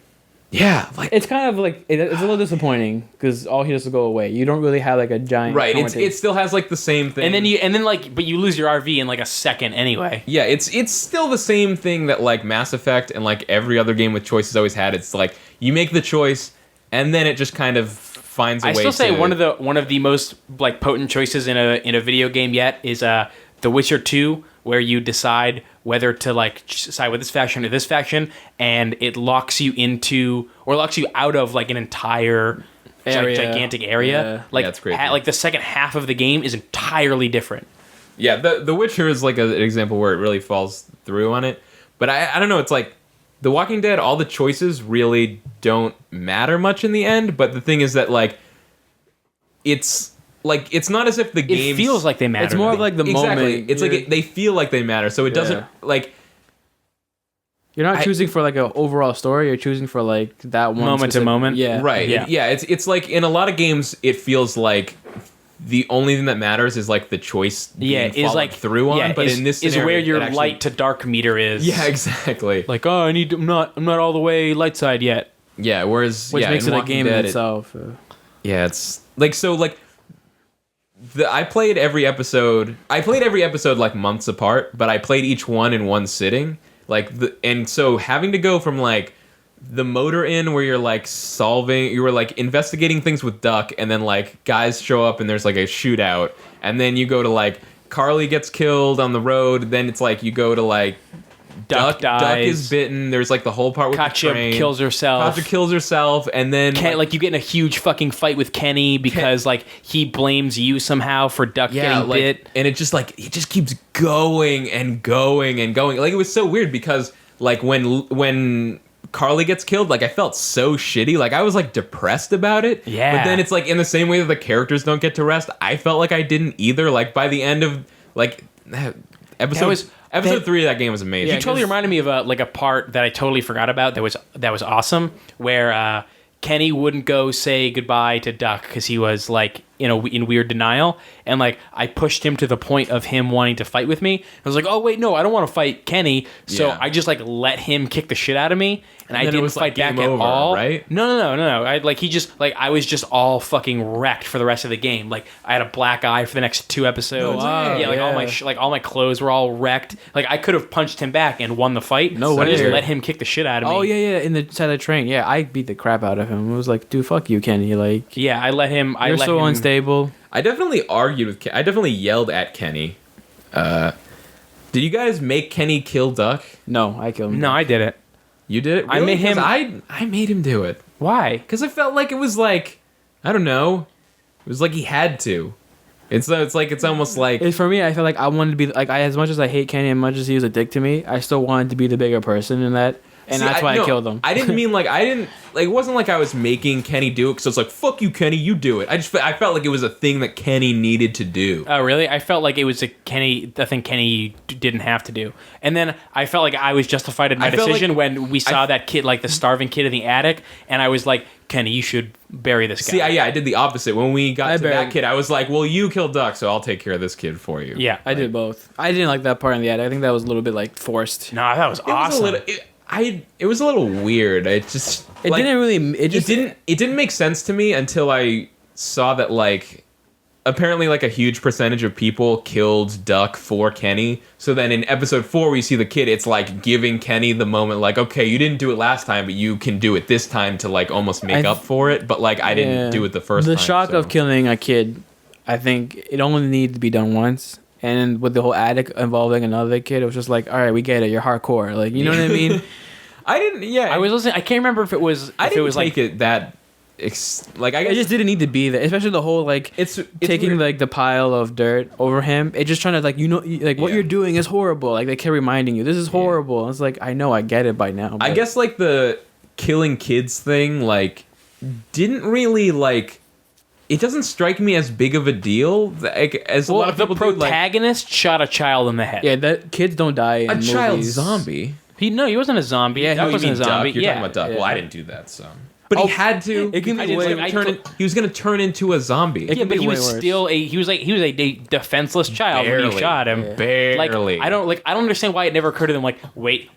B: Yeah, like
C: It's kind of like it's a little disappointing because all he does is go away. You don't really have like a giant.
B: right.
C: confrontation.
B: It still has like the same thing,
A: But you lose your RV in like a second anyway.
B: yeah, it's still the same thing that like Mass Effect and like every other game with choices always had. It's like you make the choice, and then it just kind of finds a way.
A: I still say
B: to...
A: one of the most like potent choices in a video game yet is The Witcher 2, where you decide whether to like side with this faction or this faction, and it locks you out of like an entire gigantic area.
C: Yeah.
A: Like
B: Yeah, it's crazy.
A: like the second half of the game is entirely different.
B: Yeah, the Witcher is like an example where it really falls through on it. But I don't know, it's like The Walking Dead, all the choices really don't matter much in the end, but the thing is that like it's not as if the game
A: It feels like they matter.
C: It's more of like the
B: exactly.
C: moment.
B: It's like they feel like they matter, so it doesn't like
C: You're not choosing for like an overall story. You're choosing for like that one
A: Moment to
C: specific-
A: moment.
C: Yeah.
B: right.
A: Yeah.
B: It's like in a lot of games, it feels like the only thing that matters is like the choice being
A: is
B: followed
A: like
B: through on. But in this
A: is
B: scenario,
A: where your
B: it actually-
A: light to dark meter is.
B: Yeah, exactly.
A: Like, oh, I'm not all the way light side yet.
B: Yeah, whereas
C: Which makes
B: in
C: it a
B: Walking
C: game
B: Dead,
C: in itself.
B: yeah, it's like so like. I played every episode like months apart, but I played each one in one sitting. And so having to go from like the motor inn where you were like investigating things with Duck, and then like guys show up and there's like a shootout, and then you go to like Carly gets killed on the road, then it's like you go to like
A: Duck dies.
B: Duck is bitten. There's like the whole part with
A: Katja
B: the train.
A: kills herself.
B: Katja kills herself, and then
A: Like you get in a huge fucking fight with Kenny because like he blames you somehow for Duck getting bit.
B: And it just keeps going and going and going. Like it was so weird because like when Carly gets killed, like I felt so shitty. Like I was like depressed about it.
A: Yeah.
B: But then it's like in the same way that the characters don't get to rest, I felt like I didn't either. Like by the end of like episode 3 of that game was amazing.
A: You totally reminded me of a part that I totally forgot about that was awesome, where Kenny wouldn't go say goodbye to Duck because he was like in weird denial, and like I pushed him to the point of him wanting to fight with me. I was like, oh wait, no, I don't want to fight Kenny, so
B: Yeah.
A: I just like let him kick the shit out of me, and I
B: then it
A: didn't
B: was, like,
A: fight back
B: game
A: at
B: over,
A: all.
B: right?
A: No. I was just all fucking wrecked for the rest of the game. Like I had a black eye for the next 2 episodes.
B: way.
A: Yeah, like all my clothes were all wrecked. Like I could have punched him back and won the fight.
C: No
A: so I just
C: way.
A: let him kick the shit out of me.
C: Oh yeah, in the side of the train. Yeah, I beat the crap out of him. It was like, dude, fuck you, Kenny. Like
A: Yeah, I let him.
C: you're so unstable.
B: I definitely argued with I definitely yelled at Kenny. Did you guys make Kenny kill Duck?
C: No, I killed him.
A: No, I did it.
B: You did it?
A: I made him-
B: 'Cause I made him do it.
A: Why?
B: Because I felt like it was like, I don't know. It was like he had to. It's almost like
C: For me, I feel like I wanted to be like as much as I hate Kenny, as much as he was a dick to me, I still wanted to be the bigger person in that. and that's why I killed him.
B: I didn't mean like it wasn't like I was making Kenny do it because I was like, fuck you, Kenny, you do it. I felt like it was a thing that Kenny needed to do.
A: Oh, really? I felt like it was a thing Kenny didn't have to do. And then I felt like I was justified in my decision when we saw that kid, like the starving kid in the attic, and I was like, Kenny, you should bury this guy.
B: See, I did the opposite. When we got to that kid, I was like, well, you killed Duck, so I'll take care of this kid for you.
A: Yeah.
C: I did both. I didn't like that part in the attic. I think that was a little bit like forced.
A: No, that was awesome.
B: It was a little weird. It didn't make sense to me until I saw that like apparently like a huge percentage of people killed Duck for Kenny. So then in episode 4 we see the kid, it's like giving Kenny the moment like, okay, you didn't do it last time, but you can do it this time to like almost make up for it. But like I didn't do it the first time.
C: The shock of killing a kid, I think it only needed to be done once. And with the whole attic involving another kid, it was just like, all right, we get it. You're hardcore. Like, you know what I mean?
A: I was listening. I can't remember if it was.
B: I didn't
A: take
B: like it that. I guess
C: it just didn't need to be there, especially the whole like it's taking weird. Like the pile of dirt over him. It's just trying to like what you're doing is horrible. Like they kept reminding you this is horrible. Yeah. It's like I know I get it by now.
B: I guess like the killing kids thing like didn't really like. It doesn't strike me as big of a deal as a lot of people do.
A: The protagonist shot a child in the head.
C: Yeah, that kids don't die in movies.
B: Child zombie.
A: He wasn't a zombie.
B: Yeah,
A: Duck wasn't a zombie.
B: You're talking about Duck. Yeah. Well, I didn't do that, so. But he had to. He was going to turn into a zombie.
A: Yeah, but he was still he was a defenseless child when you shot him.
B: Yeah. Barely.
A: Like I don't understand why it never occurred to them. Like,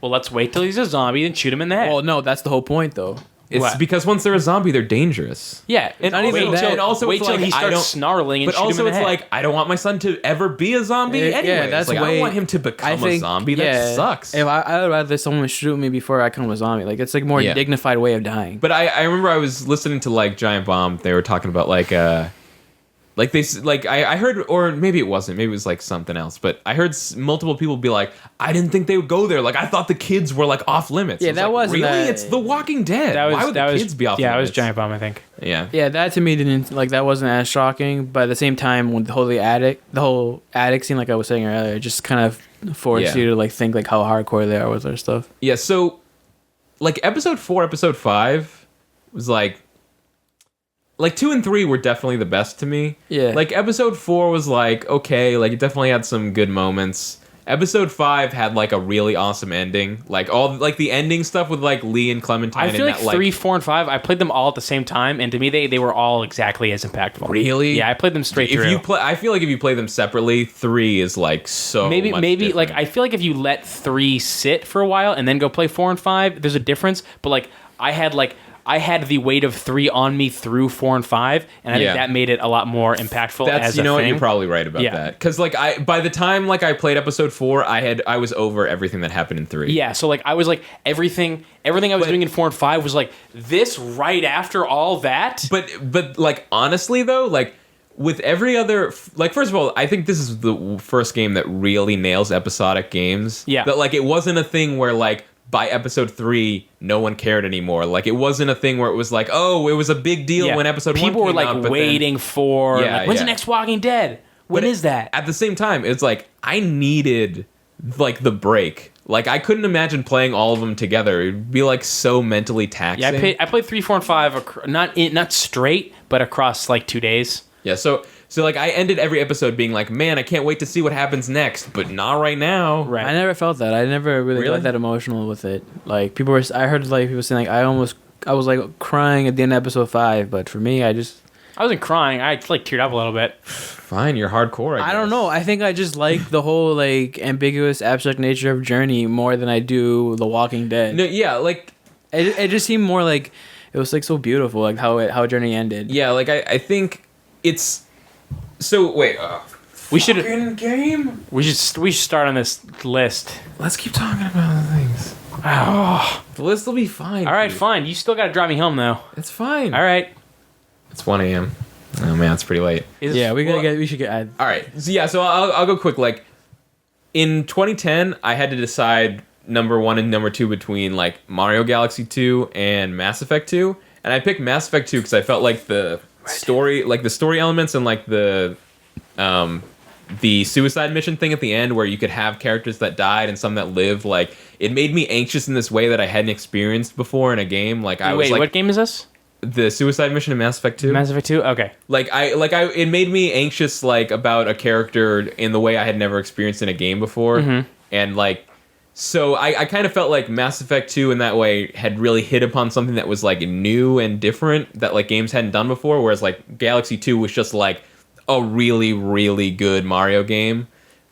A: let's wait till he's a zombie and shoot him in the head.
C: Well, no, that's the whole point, though.
B: It's because once they're a zombie, they're dangerous.
A: Yeah,
C: and not even that.
A: And also, wait till he starts snarling and shoot him in the head.
B: But also, it's like I don't want my son to ever be a zombie. Anyway,
C: yeah, that's
B: like I don't want him to become a zombie. That sucks.
C: If I would rather someone shoot me before I become a zombie. Like it's like a more dignified way of dying.
B: But I remember I was listening to like Giant Bomb. They were talking about I heard, or maybe it wasn't, maybe it was like something else, but I heard multiple people be like, I didn't think they would go there. Like, I thought the kids were like off limits.
C: Yeah, that wasn't
B: really. It's The Walking Dead. Why would the kids be off limits?
A: Yeah, it was Giant Bomb, I think.
B: Yeah.
C: Yeah, that to me didn't like that wasn't as shocking, but at the same time, when the whole attic scene, like I was saying earlier, just kind of forced you to like think like how hardcore they are with their stuff.
B: Yeah. So, like episode 4, episode 5 was like 2 and 3 were definitely the best to me.
C: Yeah.
B: Like episode 4 was like okay, like it definitely had some good moments. Episode 5 had like a really awesome ending. Like all like the ending stuff with like Lee and Clementine.
A: I feel
B: and
A: like 3, 4, and 5. I played them all at the same time, and to me they were all exactly as impactful.
B: Really?
A: Yeah, I played them straight through.
B: I feel like if you play them separately, 3 is like so
A: maybe
B: much
A: different.
B: Like
A: I feel like if you let 3 sit for a while and then go play 4 and 5, there's a difference. But like I had the weight of 3 on me through 4 and 5, and I think that made it a lot more impactful.
B: That's what, you're probably right about that. Because like by the time like I played episode 4, I was over everything that happened in 3.
A: Yeah, so like I was like everything I was doing in 4 and 5 was like this right after all that.
B: But like honestly though, like with every other like first of all, I think this is the first game that really nails episodic games.
A: Yeah,
B: that like it wasn't a thing where like by episode 3, no one cared anymore. Like, it wasn't a thing where it was like, oh, it was a big deal when episode 1 came out.
A: People were, like, waiting for, when's the next Walking Dead? When is that?
B: At the same time, it's like, I needed, like, the break. Like, I couldn't imagine playing all of them together. It'd be, like, so mentally taxing.
A: Yeah, I played 3, 4, and 5, not straight, but across, like, 2 days.
B: Yeah, so like I ended every episode being like, man, I can't wait to see what happens next, but not right now.
C: Right. I never felt that. I never really got that emotional with it. Like I heard like people saying like I was like crying at the end of episode 5, but for me I
A: wasn't crying. I like teared up a little bit.
B: Fine, you're hardcore. I
C: don't know. I think I just like the whole like ambiguous abstract nature of Journey more than I do The Walking Dead.
B: No, yeah, like
C: it just seemed more like it was like so beautiful, like how Journey ended.
B: Yeah, like I think it's. So wait,
A: we should
B: game.
A: We should start on this list.
B: Let's keep talking about the things.
A: Oh,
B: the list will be fine.
A: All right, fine. You still got to drive me home though.
B: It's fine.
A: All right.
B: It's 1 a.m. Oh man, it's pretty late.
C: We should get.
B: All right. So I'll go quick. Like in 2010, I had to decide number 1 and number 2 between like Mario Galaxy 2 and Mass Effect 2, and I picked Mass Effect 2 because I felt like the story elements and like the the suicide mission thing at the end where you could have characters that died and some that live, like it made me anxious in this way that I hadn't experienced before in a game. Like I was like,
A: what game is this?
B: The suicide mission in Mass Effect 2.
A: Mass Effect 2? Okay.
B: It made me anxious like about a character in the way I had never experienced in a game before.
A: Mm-hmm.
B: And like so I kind of felt like Mass Effect 2 in that way had really hit upon something that was like new and different that like games hadn't done before, whereas like Galaxy 2 was just like a really, really good Mario game,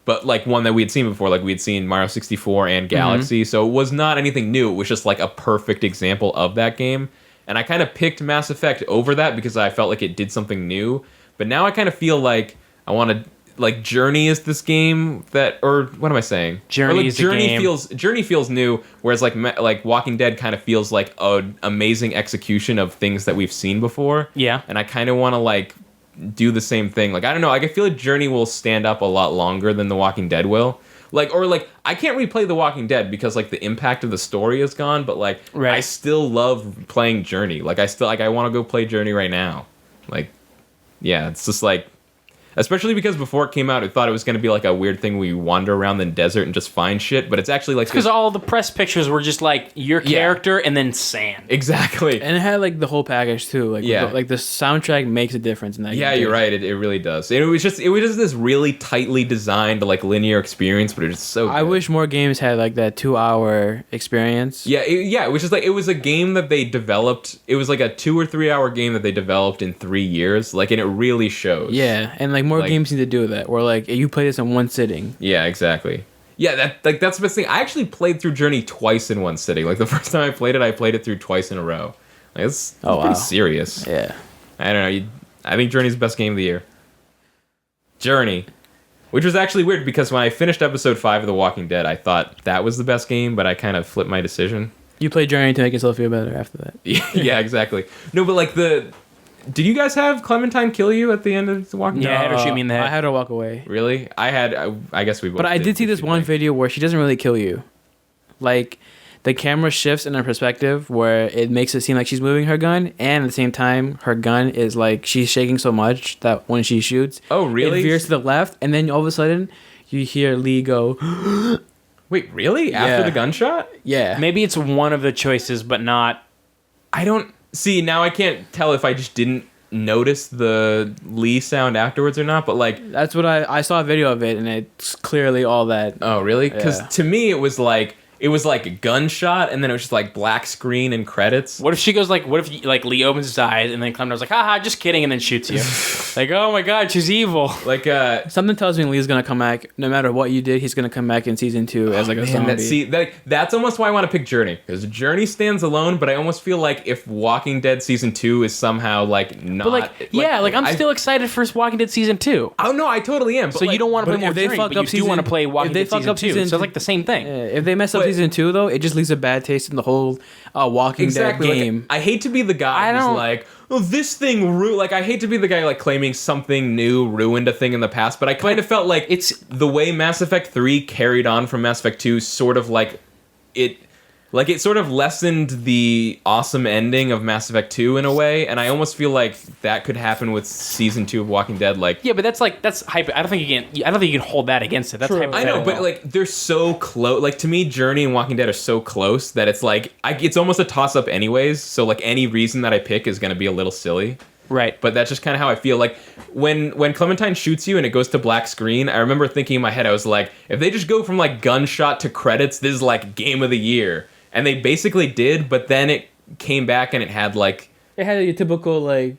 B: but like one that we had seen before. Like we had seen Mario 64 and Galaxy, so it was not anything new. It was just like a perfect example of that game. And I kind of picked Mass Effect over that because I felt like it did something new. But now I kind of feel like I want to, like, Journey is this game that, or what am I saying?
A: Journey is the game.
B: Journey feels new, whereas like Walking Dead kind of feels like an amazing execution of things that we've seen before.
A: Yeah.
B: And I kind of want to like do the same thing. Like I don't know, I feel like Journey will stand up a lot longer than The Walking Dead will. Like, or like, I can't replay The Walking Dead because like the impact of the story is gone, but like,
A: right.
B: I still love playing Journey. Like, I want to go play Journey right now. Like, yeah, it's just like, especially because before it came out, I thought it was going to be like a weird thing where you wander around the desert and just find shit, but it's actually like...
A: Because all the press pictures were just like your character and then sand.
B: Exactly.
C: And it had like the whole package too. Like, like the soundtrack makes a difference in that game.
B: Yeah, you're right. It really does. It was just this really tightly designed like linear experience, but it's so good.
C: I wish more games had like that 2-hour experience.
B: Yeah, it was just like, it was a game that they developed. It was like a 2 or 3 hour game that they developed in 3 years. Like, and it really shows.
C: Yeah, and like more games need to do that. Where like you play this in one sitting.
B: Yeah, exactly. Yeah, that's the best thing. I actually played through Journey twice in one sitting. Like the first time I played it through twice in a row. Like, it's pretty serious.
C: Yeah.
B: I don't know. I think Journey's the best game of the year. Journey. Which was actually weird because when I finished episode 5 of The Walking Dead, I thought that was the best game, but I kind of flipped my decision.
C: You played Journey to make yourself feel better after that.
B: Yeah, exactly. No, but like did you guys have Clementine kill you at the end of The Walking Dead?
A: Yeah, I had her shoot me in the head.
C: I had her walk away.
B: Really? I guess we both
C: But I did see this one
B: video.
C: video where she doesn't really kill you. Like, the camera shifts in her perspective where it makes it seem like she's moving her gun, and at the same time, her gun is like, she's shaking so much that when she shoots,
B: oh, really?
C: It veers to the left, and then all of a sudden, you hear Lee go,
B: wait, really? After the gunshot?
C: yeah.
A: Maybe it's one of the choices, but not...
B: I don't... See, now I can't tell if I just didn't notice the Lee sound afterwards or not, but like...
C: That's what I saw a video of it, and it's clearly all that.
B: Oh, really? Because
C: Yeah.
B: to me, it was like a gunshot, and then it was just like black screen and credits.
A: What if she goes like, what if like Lee opens his eyes and then Clementar's like, haha, just kidding, and then shoots you? Like, oh my god, she's evil.
B: Like,
C: Something tells me Lee's gonna come back, no matter what you did, he's gonna come back in season 2 as like a zombie.
B: That's almost why I want to pick Journey, because Journey stands alone, but I almost feel like if Walking Dead season 2 is somehow like not...
A: But I'm still excited for Walking Dead season 2.
B: Oh no, I totally am. But
A: So you don't want to
C: but
A: play more
C: if they
A: Journey,
C: fuck
A: but
C: up
A: you do want to
C: season-
A: play Walking
C: if they
A: Dead
C: fuck
A: season
C: up
A: 2.
C: season-
A: So it's like the same thing.
C: If they mess up
B: But-
C: season 2 though, it just leaves a bad taste in the whole Walking Dead game.
B: Like, I hate to be the guy who's like, oh, this thing like, I hate to be the guy like claiming something new ruined a thing in the past, but I kind of felt like
A: it's
B: the way Mass Effect 3 carried on from Mass Effect 2, sort of like it sort of lessened the awesome ending of Mass Effect 2 in a way, and I almost feel like that could happen with season 2 of Walking Dead. Like,
A: yeah, but that's hype. I don't think you can hold that against it. That's
C: True.
A: hypothetical.
B: I know, but like they're so close. Like to me, Journey and Walking Dead are so close that it's like it's almost a toss up anyways. So like any reason that I pick is going to be a little silly.
A: Right.
B: But that's just kind of how I feel. Like when Clementine shoots you and it goes to black screen, I remember thinking in my head, I was like, if they just go from like gunshot to credits, this is like game of the year. And they basically did, but then it came back and it had like...
C: It had your typical like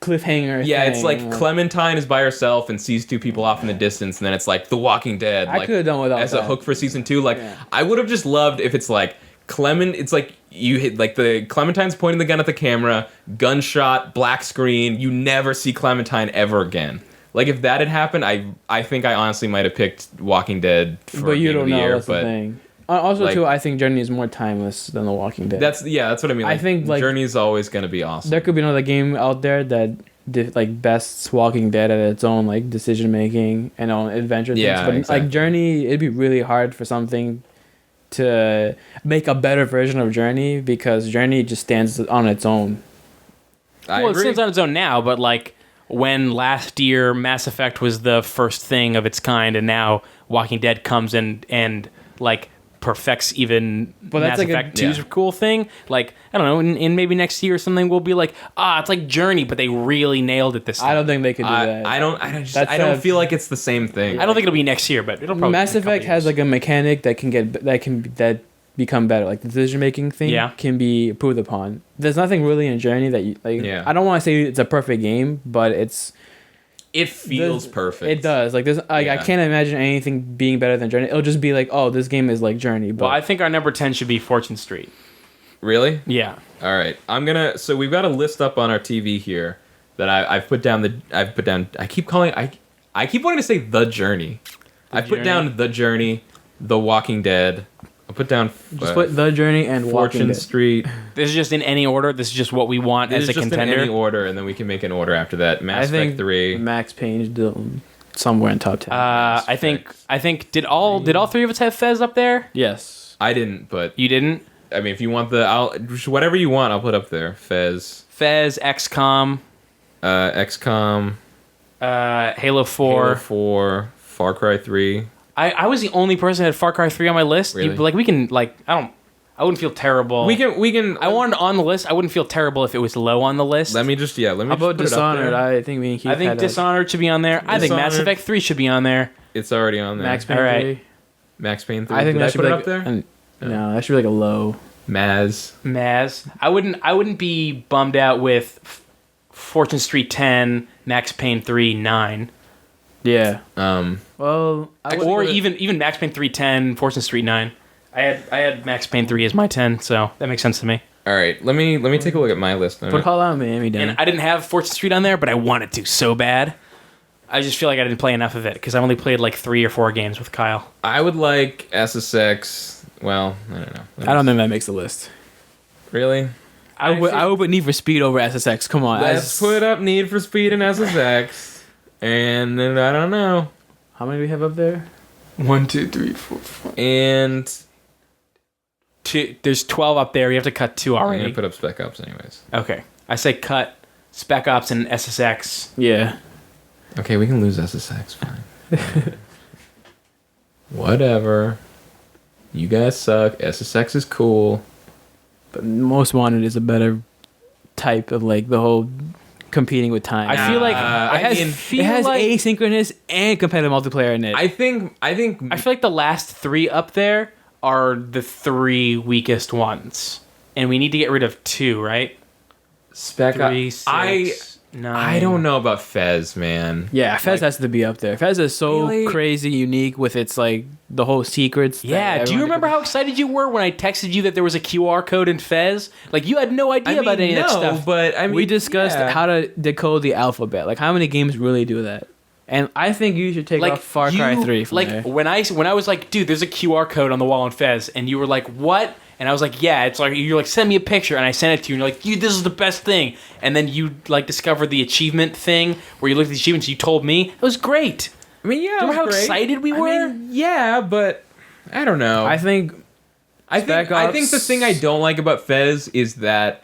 C: cliffhanger
B: Yeah,
C: thing.
B: it's like Clementine is by herself and sees 2 people off in the distance, and then it's like The Walking Dead.
C: I
B: like,
C: could have done without
B: as
C: that.
B: a hook for season 2. Like,
C: Yeah.
B: I would have just loved if it's like it's like you hit like the Clementine's pointing the gun at the camera, gunshot, black screen, you never see Clementine ever again. Like if that had happened, I think I honestly might have picked Walking Dead for
C: But you
B: Game of
C: don't
B: the
C: know,
B: Year,
C: that's
B: but
C: the thing. Also,
B: like-
C: too, I think Journey is more timeless than The Walking Dead.
B: that's what I mean.
C: I
B: Like,
C: think, like-
B: Journey's always gonna be awesome.
C: There could be another game out there that like bests Walking Dead at its own like decision making and own adventure
B: Yeah,
C: things. But
B: exactly.
C: like Journey, it'd be really hard for something to make a better version of Journey because Journey just stands on its own.
B: I
A: Well, it
B: agree.
A: stands on its own now, but like when last year Mass Effect was the first thing of its kind, and now Walking Dead comes and like perfects even Mass Effect 2's cool thing. Like, I don't know, in maybe next year or something, we'll be like, it's like Journey, but they really nailed it this time.
C: I don't think they could do that.
B: I don't feel like it's the same thing.
A: I don't think it'll be next year, but it'll probably
C: Mass
A: be a couple
C: Effect has
A: years.
C: like a mechanic that become better. Like the decision making thing can be improved upon. There's nothing really in Journey that you like.
B: Yeah.
C: I don't want to say it's a perfect game, but
B: it feels perfect.
C: It does. Like there's I can't imagine anything being better than Journey. It'll just be like, oh, this game is like Journey. But
A: Well, I think our number 10 should be Fortune Street.
B: Really?
A: Yeah.
B: All right. So we've got a list up on our TV here that I've put down. I keep wanting to say The Journey. I put down The Journey, The Walking Dead. I'll put down
C: just put The Journey and Walking
B: Fortune
C: Dead.
B: Street.
A: This is just in any order. This is just what we want
B: This
A: as
B: is
A: a
B: just
A: contender.
B: in any order, and then we can make an order after that. Mass Effect 3.
C: Max Payne's somewhere in top 10.
A: I think did all three of us have Fez up there?
C: Yes.
B: I didn't, but
A: You didn't?
B: I mean, if you want whatever you want, I'll put up there. Fez,
A: XCOM,
B: XCOM,
A: Halo 4.
B: Halo 4, Far Cry 3.
A: I was the only person that had Far Cry 3 on my list.
B: Really?
A: We can I wouldn't feel terrible.
B: We can.
A: I want it on the list. I wouldn't feel terrible if it was low on the list.
B: Let me just
C: How about
B: put it up
C: Dishonored?
B: there.
C: I think me and Keith
A: I think
C: had
A: Dishonored should be on there. I think Mass
B: Dishonored.
A: Effect 3 should be on there.
B: It's already on there.
C: Max Payne
A: All right.
C: 3.
B: Max Payne 3.
C: I think
B: Did
C: that
B: I
C: should
B: put
C: be
B: it
C: like,
B: up there?
C: No, that should be like a low.
B: Maz.
A: Maz. I wouldn't be bummed out with Fortune Street 10, Max Payne 3, 9.
C: Yeah.
B: Well,
A: Or even Max Payne 3, 10, Fortune Street 9. I had Max Payne 3 as my 10, so that makes sense to me.
B: all right. Let me take a look at my list.
C: Put Hotline Miami down.
A: And I didn't have Fortune Street on there, but I wanted to so bad. I just feel like I didn't play enough of it because I only played like 3 or 4 games with Kyle.
B: I would like SSX. Well, I don't know.
C: I don't think that makes the list.
B: Really.
C: I would put Need for Speed over SSX. Come on.
B: Let's put up Need for Speed and SSX, and then I don't know.
C: How many do we have up there?
A: 1, 2, 3, 4, 5.
B: And
A: There's 12 up there. You have to cut 2
B: I'm
A: already.
B: gonna put up Spec Ops anyways.
A: Okay. I say cut Spec Ops and SSX.
C: Yeah.
B: Okay, we can lose SSX. Fine. Whatever. You guys suck. SSX is cool.
C: But Most Wanted is a better type of like the whole competing with time.
A: I feel like
C: it has asynchronous and competitive multiplayer in it.
B: I think
A: I feel like the last 3 up there are the 3 weakest ones, and we need to get rid of 2, right?
B: Spec
A: 3,
B: Ops.
A: 6, 9.
B: I don't know about Fez, man.
C: Yeah, Fez has to be up there. Fez is so
B: Really?
C: crazy unique with its like the whole secrets. that
A: Yeah, do you
C: everyone-
A: remember how excited you were when I texted you that there was a QR code in Fez? Like, you had no idea about any of that stuff.
B: but I mean,
C: we discussed
B: yeah.
C: how to decode the alphabet. Like how many games really do that? And I think you should take off Far Cry 3 from
A: like
C: there.
A: when I was like, dude, there's a QR code on the wall in Fez, and you were like, what? And I was like, yeah, it's like, you're like, send me a picture, and I sent it to you, and you're like, dude, this is the best thing. And then you like discovered the achievement thing where you looked at the achievements. You told me it was great.
B: I mean, yeah.
A: Remember how
B: great.
A: excited we were?
B: I mean, yeah, but I don't know.
C: I think
B: I
C: Spec
B: think the
C: Ops-
B: thing I don't like about Fez is that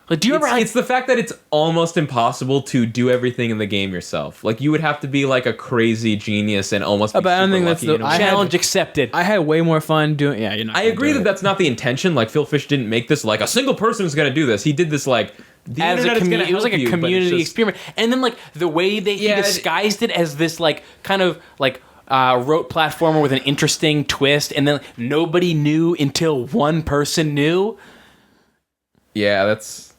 A: Like, do you remember?
B: it's the fact that it's almost impossible to do everything in the game yourself. Like, you would have to be like a crazy genius and almost be
C: But I don't
B: super
C: think that's
B: lucky
C: the-
B: in a
C: I
B: way.
C: had-
A: challenge accepted.
C: I had way more fun doing. Yeah, you're not.
B: I
C: gonna
B: agree
C: do
B: that
C: it.
B: that's not the intention. Like, Phil Fish didn't make this like a single person is going to do this. He did this like the
A: as a
B: internet is gonna
A: community, it was like
B: help
A: a
B: you, but it's
A: community
B: just-
A: experiment, and then like the way they
B: Yeah,
A: he disguised it as this like kind of like rote platformer with an interesting twist, and then nobody knew until one person knew.
B: Yeah, that's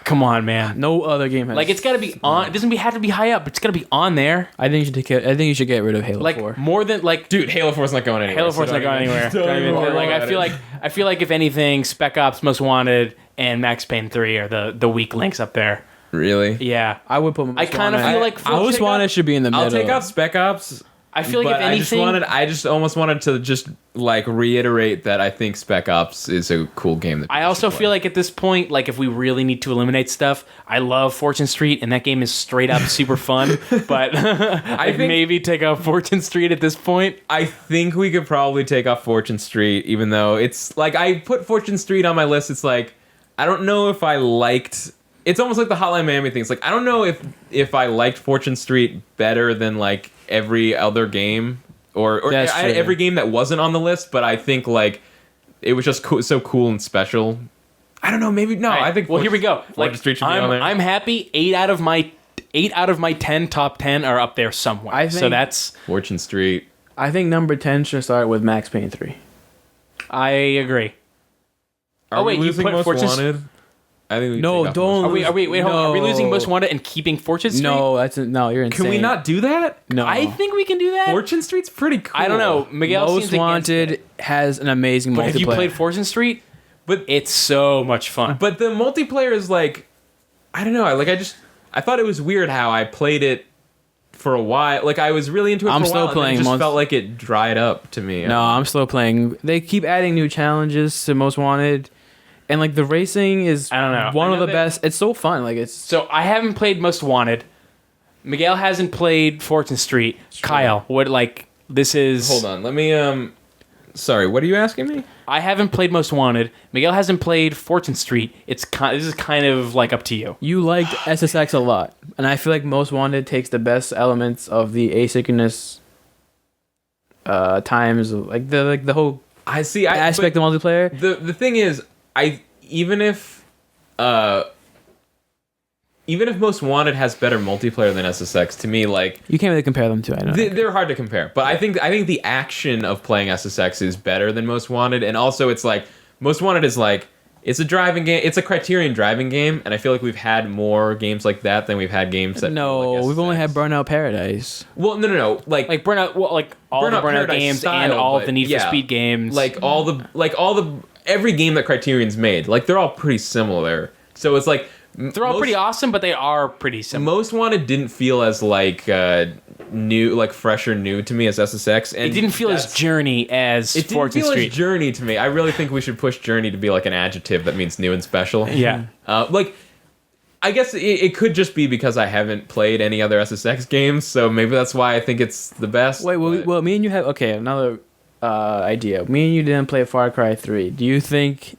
A: Come on, man!
C: No other game has.
A: Like, it's got to be on. It doesn't have to be high up, but it's got to be on there.
C: I think you should take it. I think you should get rid of Halo
A: Like
C: 4.
A: more than like.
B: dude. Halo 4's not going anywhere.
A: Halo 4's not going anywhere.
B: Don't even worry
A: Like,
B: about
A: I feel like if anything, Spec Ops, Most Wanted, and Max Payne 3 are the weak links up there.
B: Really?
A: Yeah,
C: I would put.
A: I kind of feel like
B: I'll
C: Most
B: take
C: Wanted
B: off-
C: should be in the middle.
B: I'll take out Spec Ops.
A: I feel like
B: but
A: if anything,
B: I just almost wanted to just like reiterate that I think Spec Ops is a cool game. That
A: I also feel like at this point, like if we really need to eliminate stuff, I love Fortune Street, and that game is straight up super fun. But I
B: think-
A: maybe take out Fortune Street at this point.
B: I think we could probably take off Fortune Street, even though it's like I put Fortune Street on my list. It's like I don't know if I liked it's almost like the Hotline Miami thing. It's like I don't know if I liked Fortune Street better than like every other game or every game that wasn't on the list, but I think like it was just so cool and special. I don't know, maybe no.
A: Right.
B: I think
A: here we go.
B: Fortune Street should be on there.
A: I'm happy. 8 out of my 10 top 10 are up there somewhere. So that's
B: Fortune Street.
C: I think number 10 should start with Max Payne 3.
A: I agree.
B: Are we losing
A: put
B: Most
A: Fortune
B: Wanted? I think we
C: No,
B: take off
C: don't.
B: Most
A: Are we hold on. Are we losing Most Wanted and keeping Fortune Street?
C: No, you're insane.
B: Can we not do that?
C: No.
A: I think we can do that.
B: Fortune Street's pretty cool.
A: I don't know. Miguel
C: Most
A: seems against
C: Wanted
A: it.
C: has an amazing
A: But
C: multiplayer.
A: have you played Fortune Street?
B: But
A: It's so much fun.
B: But the multiplayer is like, I don't know. I thought it was weird how I played it for a while. Like I was really into it.
C: I'm
B: for a
C: still
B: while,
C: playing
B: And it just
C: most-
B: felt like it dried up to me.
C: No, I'm still playing. They keep adding new challenges to Most Wanted, and like the racing is
A: I don't know.
C: one
A: I
C: of
A: know
C: the
A: that-
C: best. It's so fun. Like it's
A: So I haven't played Most Wanted. Miguel hasn't played Fortune Street. Kyle, what like this is?
B: Hold on. Let me. Sorry. What are you asking me?
A: I haven't played Most Wanted. Miguel hasn't played Fortune Street. This is kind of like up to you.
C: you liked SSX a lot, and I feel like Most Wanted takes the best elements of the asynchronous times, like the whole
B: I see.
C: aspect of multiplayer.
B: The thing is, even if Most Wanted has better multiplayer than SSX, to me, like
C: You can't really compare them to. I know.
B: they're hard to compare. But I think the action of playing SSX is better than Most Wanted, and also it's like Most Wanted is like it's a driving game. It's a Criterion driving game, and I feel like we've had more games like that than we've had games that.
C: No,
B: like
C: we've only
B: SSX.
C: had Burnout Paradise.
B: Well, no. Like
A: Burnout, like all
B: Burnout
A: the Burnout
B: Paradise
A: games
B: style,
A: and all of
B: but
A: the Need for
B: yeah,
A: Speed games.
B: like all the every game that Criterion's made, like they're all pretty similar. So it's like
A: they're all pretty awesome, but they are pretty similar.
B: Most Wanted didn't feel as like new, like fresh or new to me as SSX, and
A: It didn't feel as Journey as
B: it didn't
A: Fortune
B: feel
A: Street.
B: as Journey to me. I really think we should push Journey to be like an adjective that means new and special.
A: Yeah.
B: Like I guess it could just be because I haven't played any other SSX games, so maybe that's why I think it's the best.
C: Wait,
B: but-
C: well, me and you have another idea. Me and you didn't play Far Cry 3. Do you think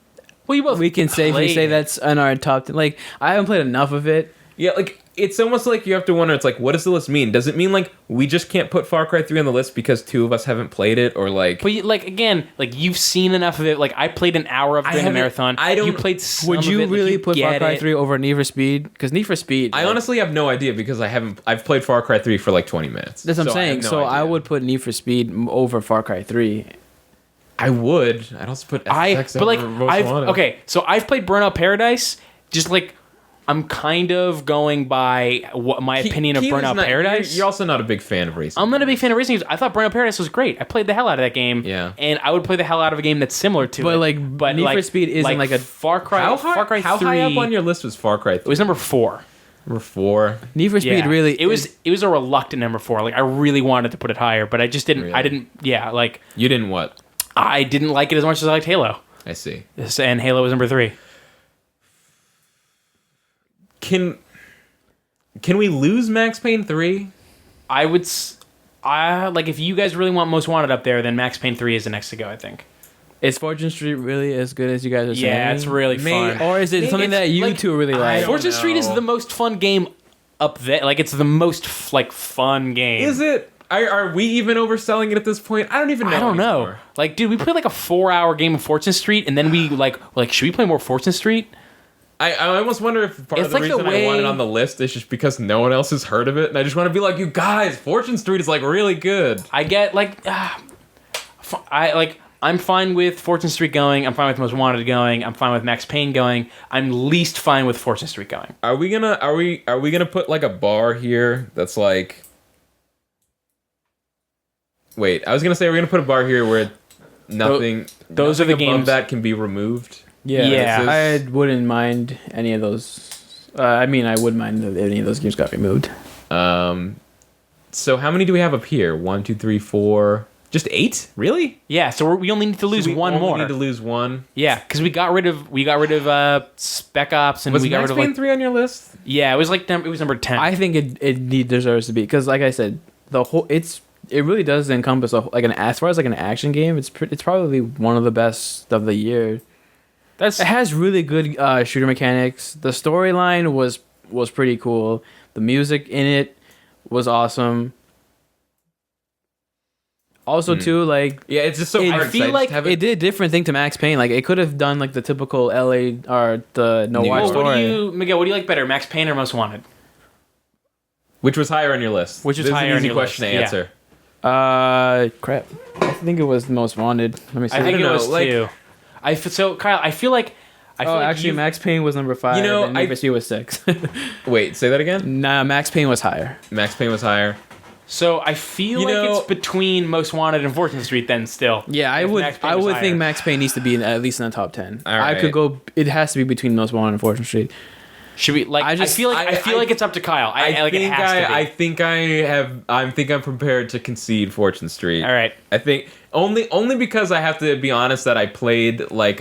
A: Well, you both
C: we can safely
A: played
C: say
A: it.
C: that's in our top 10? Like, I haven't played enough of it.
B: Yeah, like it's almost like you have to wonder. It's like, what does the list mean? Does it mean like we just can't put Far Cry 3 on the list because two of us haven't played it, or like?
A: But like again, like you've seen enough of it. Like I played an hour of it during the
B: haven't-
A: marathon.
B: I don't-
A: You played. Some
C: Would
A: of
C: you
A: it, like,
C: really
A: you
C: put Far
A: get
C: Cry
A: it.
C: 3 over Need for Speed? Because Need for Speed.
B: I
C: like,
B: honestly have no idea because I've played Far Cry 3 for like 20 minutes.
C: That's what I'm
B: So I have
C: saying.
B: no
C: So I
B: idea.
C: would put Need for Speed over Far Cry 3.
B: I would. I'd also put SSX
A: But like
B: over Most
A: I've
B: Wanted.
A: okay. So I've played Burnout Paradise. Just like I'm kind of going by what my opinion of
B: Keelan's
A: Burnout
B: not-
A: Paradise.
B: You're also not a big fan of racing.
A: I'm not a big fan of racing games. I thought Burnout Paradise was great. I played the hell out of that game.
B: Yeah.
A: And I would play the hell out of a game that's similar to
C: But,
A: it.
C: like, Need for Speed isn't like a-
A: Far Cry.
B: How
A: Far Cry 3.
B: high up on your list was Far Cry 3?
A: It was number 4.
B: Number 4.
C: Need for Speed
A: Yeah.
C: really.
A: It was a reluctant number 4. Like I really wanted to put it higher, but I just didn't. I
B: Really?
A: didn't. Yeah. Like
B: You didn't what?
A: I didn't like it as much as I liked Halo.
B: I see.
A: And Halo was number 3.
B: Can we lose Max Payne 3?
A: I would. Like if you guys really want Most Wanted up there, then Max Payne 3 is the next to go. I think.
C: Is Fortune Street really as good as you guys are saying?
A: Yeah, it's really fun.
C: Or is it something that you
A: like-
C: two really like?
B: don't
A: Fortune Street is
B: know.
A: the most fun game up there. Like it's the most fun game.
B: Is it? Are we even overselling it at this point? I don't even know.
A: I don't know.
B: anymore.
A: Like, dude, we played like a 4-hour game of Fortune Street, and then we like should we play more Fortune Street?
B: I almost wonder if part
A: It's
B: of the
A: like the
B: reason I want it
A: way-
B: on the list is just because no one else has heard of it, and I just want to be like, you guys, Fortune Street is like really good.
A: I get I'm fine with Fortune Street going. I'm fine with Most Wanted going. I'm fine with Max Payne going. I'm least fine with Fortune Street going.
B: Are we gonna put like a bar here that's like? Wait, I was gonna say, are we gonna put a bar here where nothing?
A: those are the
B: nothing above
A: games-
B: that can be removed.
A: Yeah.
B: This
C: I wouldn't mind any of those. I mean, I wouldn't mind if any of those games got removed.
B: So how many do we have up here? 1, 2, 3, 4. Just 8? Really?
A: Yeah, so we only need to lose
B: So we
A: one
B: only
A: more.
B: Need to lose one.
A: Yeah, because we got rid of Spec Ops and
B: Was
A: we got
B: Max
A: rid of
B: Payne 3 on your list?
A: yeah, it was number 10.
C: I think it deserves to be because, like I said, it really does encompass as far as like an action game. It's probably one of the best of the year.
A: That's
C: It has really good shooter mechanics. The storyline was pretty cool. The music in it was awesome. Also, too, like
B: Yeah, it's just so.
C: I
B: hard,
A: feel
B: so just
A: like
B: haven't-
C: it did a different thing to Max Payne. Like it could have done like the typical LA or the
B: New
C: noir
B: York.
A: What do
C: story.
A: you, Miguel? What do you like better, Max Payne or Most Wanted?
B: Which was higher on your list?
A: Which was
B: This is
A: higher
B: an
A: on
B: easy
A: your
B: question
A: list,
B: to
A: yeah.
B: answer.
C: Crap. I think it was Most Wanted. Let me see.
A: I think
B: don't
A: it
B: know,
A: was
B: like-
A: too. So Kyle, I feel like
C: Actually,
A: you-
C: Max Payne was number 5.
B: You know,
C: and Need for Speed was 6.
B: Wait, say that again.
C: Nah, Max Payne was higher.
B: Max Payne was higher.
A: So I feel
B: You
A: like
B: know-
A: it's between Most Wanted and Fortune Street. Then still,
C: Yeah, I
A: If
C: would.
A: Max Payne
C: I
A: was
C: would
A: higher.
C: think Max Payne needs to be at least in the top 10.
B: All
C: I
B: right.
C: could go. It has to be between Most Wanted and Fortune Street.
A: Should we like? I feel like
B: I-
A: it's up to Kyle. I like it has to be.
B: I think I'm prepared to concede Fortune Street.
A: All right.
B: I think only because I have to be honest that I played like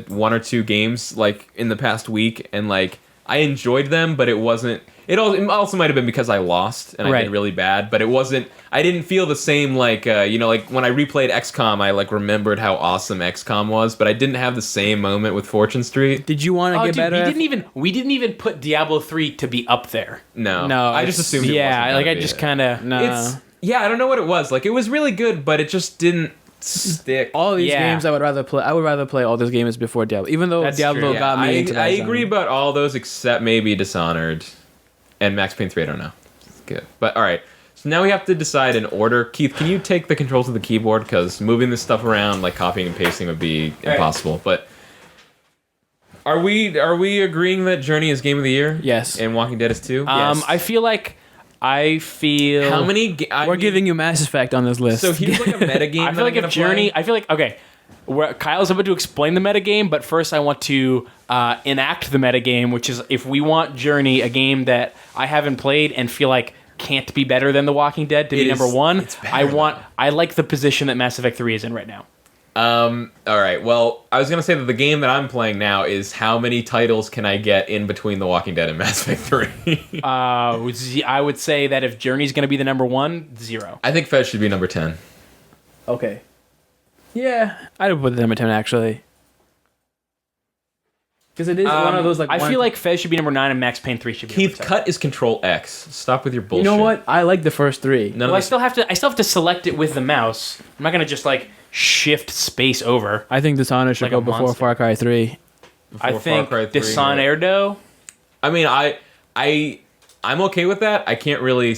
B: one or two games like in the past week and like I enjoyed them, but it wasn't. It also might have been because I lost and I
A: Right.
B: did really bad, but it wasn't. I didn't feel the same like like when I replayed XCOM, I like remembered how awesome XCOM was, but I didn't have the same moment with Fortune Street.
C: Did you want to
A: Oh,
C: get
A: dude,
C: better?
A: we didn't even put Diablo 3 to be up there.
B: No,
C: No,
B: I just
C: it's-
B: assumed. It
A: Yeah,
B: wasn't
A: like
B: gonna
A: I
B: be
A: just
B: it.
A: kind of.
C: Nah.
B: I don't know what it was. Like it was really good, but it just didn't stick.
C: All these
A: Yeah.
C: games I would rather play. I would rather play all these games before Diablo, even though
A: That's
C: Diablo
A: true.
C: got me into that
B: I agree
C: genre.
B: about all those except maybe Dishonored and Max Payne 3. I don't know. It's good, but all right. So now we have to decide an order. Keith, can you take the controls of the keyboard because moving this stuff around, like copying and pasting, would be impossible. But are we agreeing that Journey is game of the year?
C: Yes.
B: And Walking Dead is too.
C: Yes.
A: I feel.
B: How many?
C: We're giving you Mass Effect on this list.
B: So here's like a metagame.
A: I feel like if Journey. I feel like okay. Kyle's about to explain the metagame, but first I want to enact the metagame, which is if we want Journey, a game that I haven't played and feel like can't be better than The Walking Dead to be
B: It
A: number
B: is-
A: one.
B: it's better,
A: I like the position that Mass Effect 3 is in right now.
B: All right. Well, I was gonna say that the game that I'm playing now is how many titles can I get in between The Walking Dead and Mass Effect 3?
A: I would say that if Journey's going to be the number one, 0.
B: I think Fez should be number 10.
C: okay. Yeah, I would put it number 10 actually. Because it is one of those like.
A: I
C: one-
A: feel like Fez should be number 9 and Max Payne 3 should be
B: Keith,
A: number 7.
B: cut is Control X. Stop with your
C: You
B: bullshit.
C: know what? I like the first 3.
B: None
A: Well, I
B: of
A: still have to select it with the mouse. I'm not going to just like shift space over.
C: I think Dishonored should
A: Like
C: go
A: a
C: before
A: monster.
C: Far Cry 3.
A: I
B: Far
A: think
B: Cry 3,
A: Dishonored.
B: I mean, I'm okay with that. I can't really,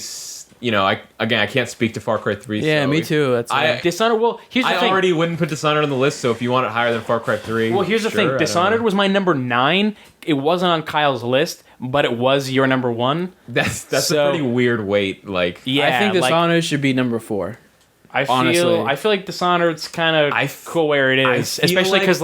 B: I can't speak to Far Cry 3.
C: Yeah,
B: so
C: me
B: if-
C: too. That's
A: Dishonored. Well, here's the
B: I
A: thing.
B: already wouldn't put Dishonored on the list, so if you want it higher than Far Cry 3,
A: Well, here's the
B: sure, I
A: thing.
B: don't
A: Dishonored
B: know.
A: was my number 9. It wasn't on Kyle's list, but it was your number 1.
B: That's
A: so-
B: a pretty weird weight. Like,
A: Yeah,
C: I think
A: like,
C: Dishonored should be number 4. honestly.
A: I feel like Dishonored's kind of cool where it is,
B: feel
A: especially
B: like-
A: because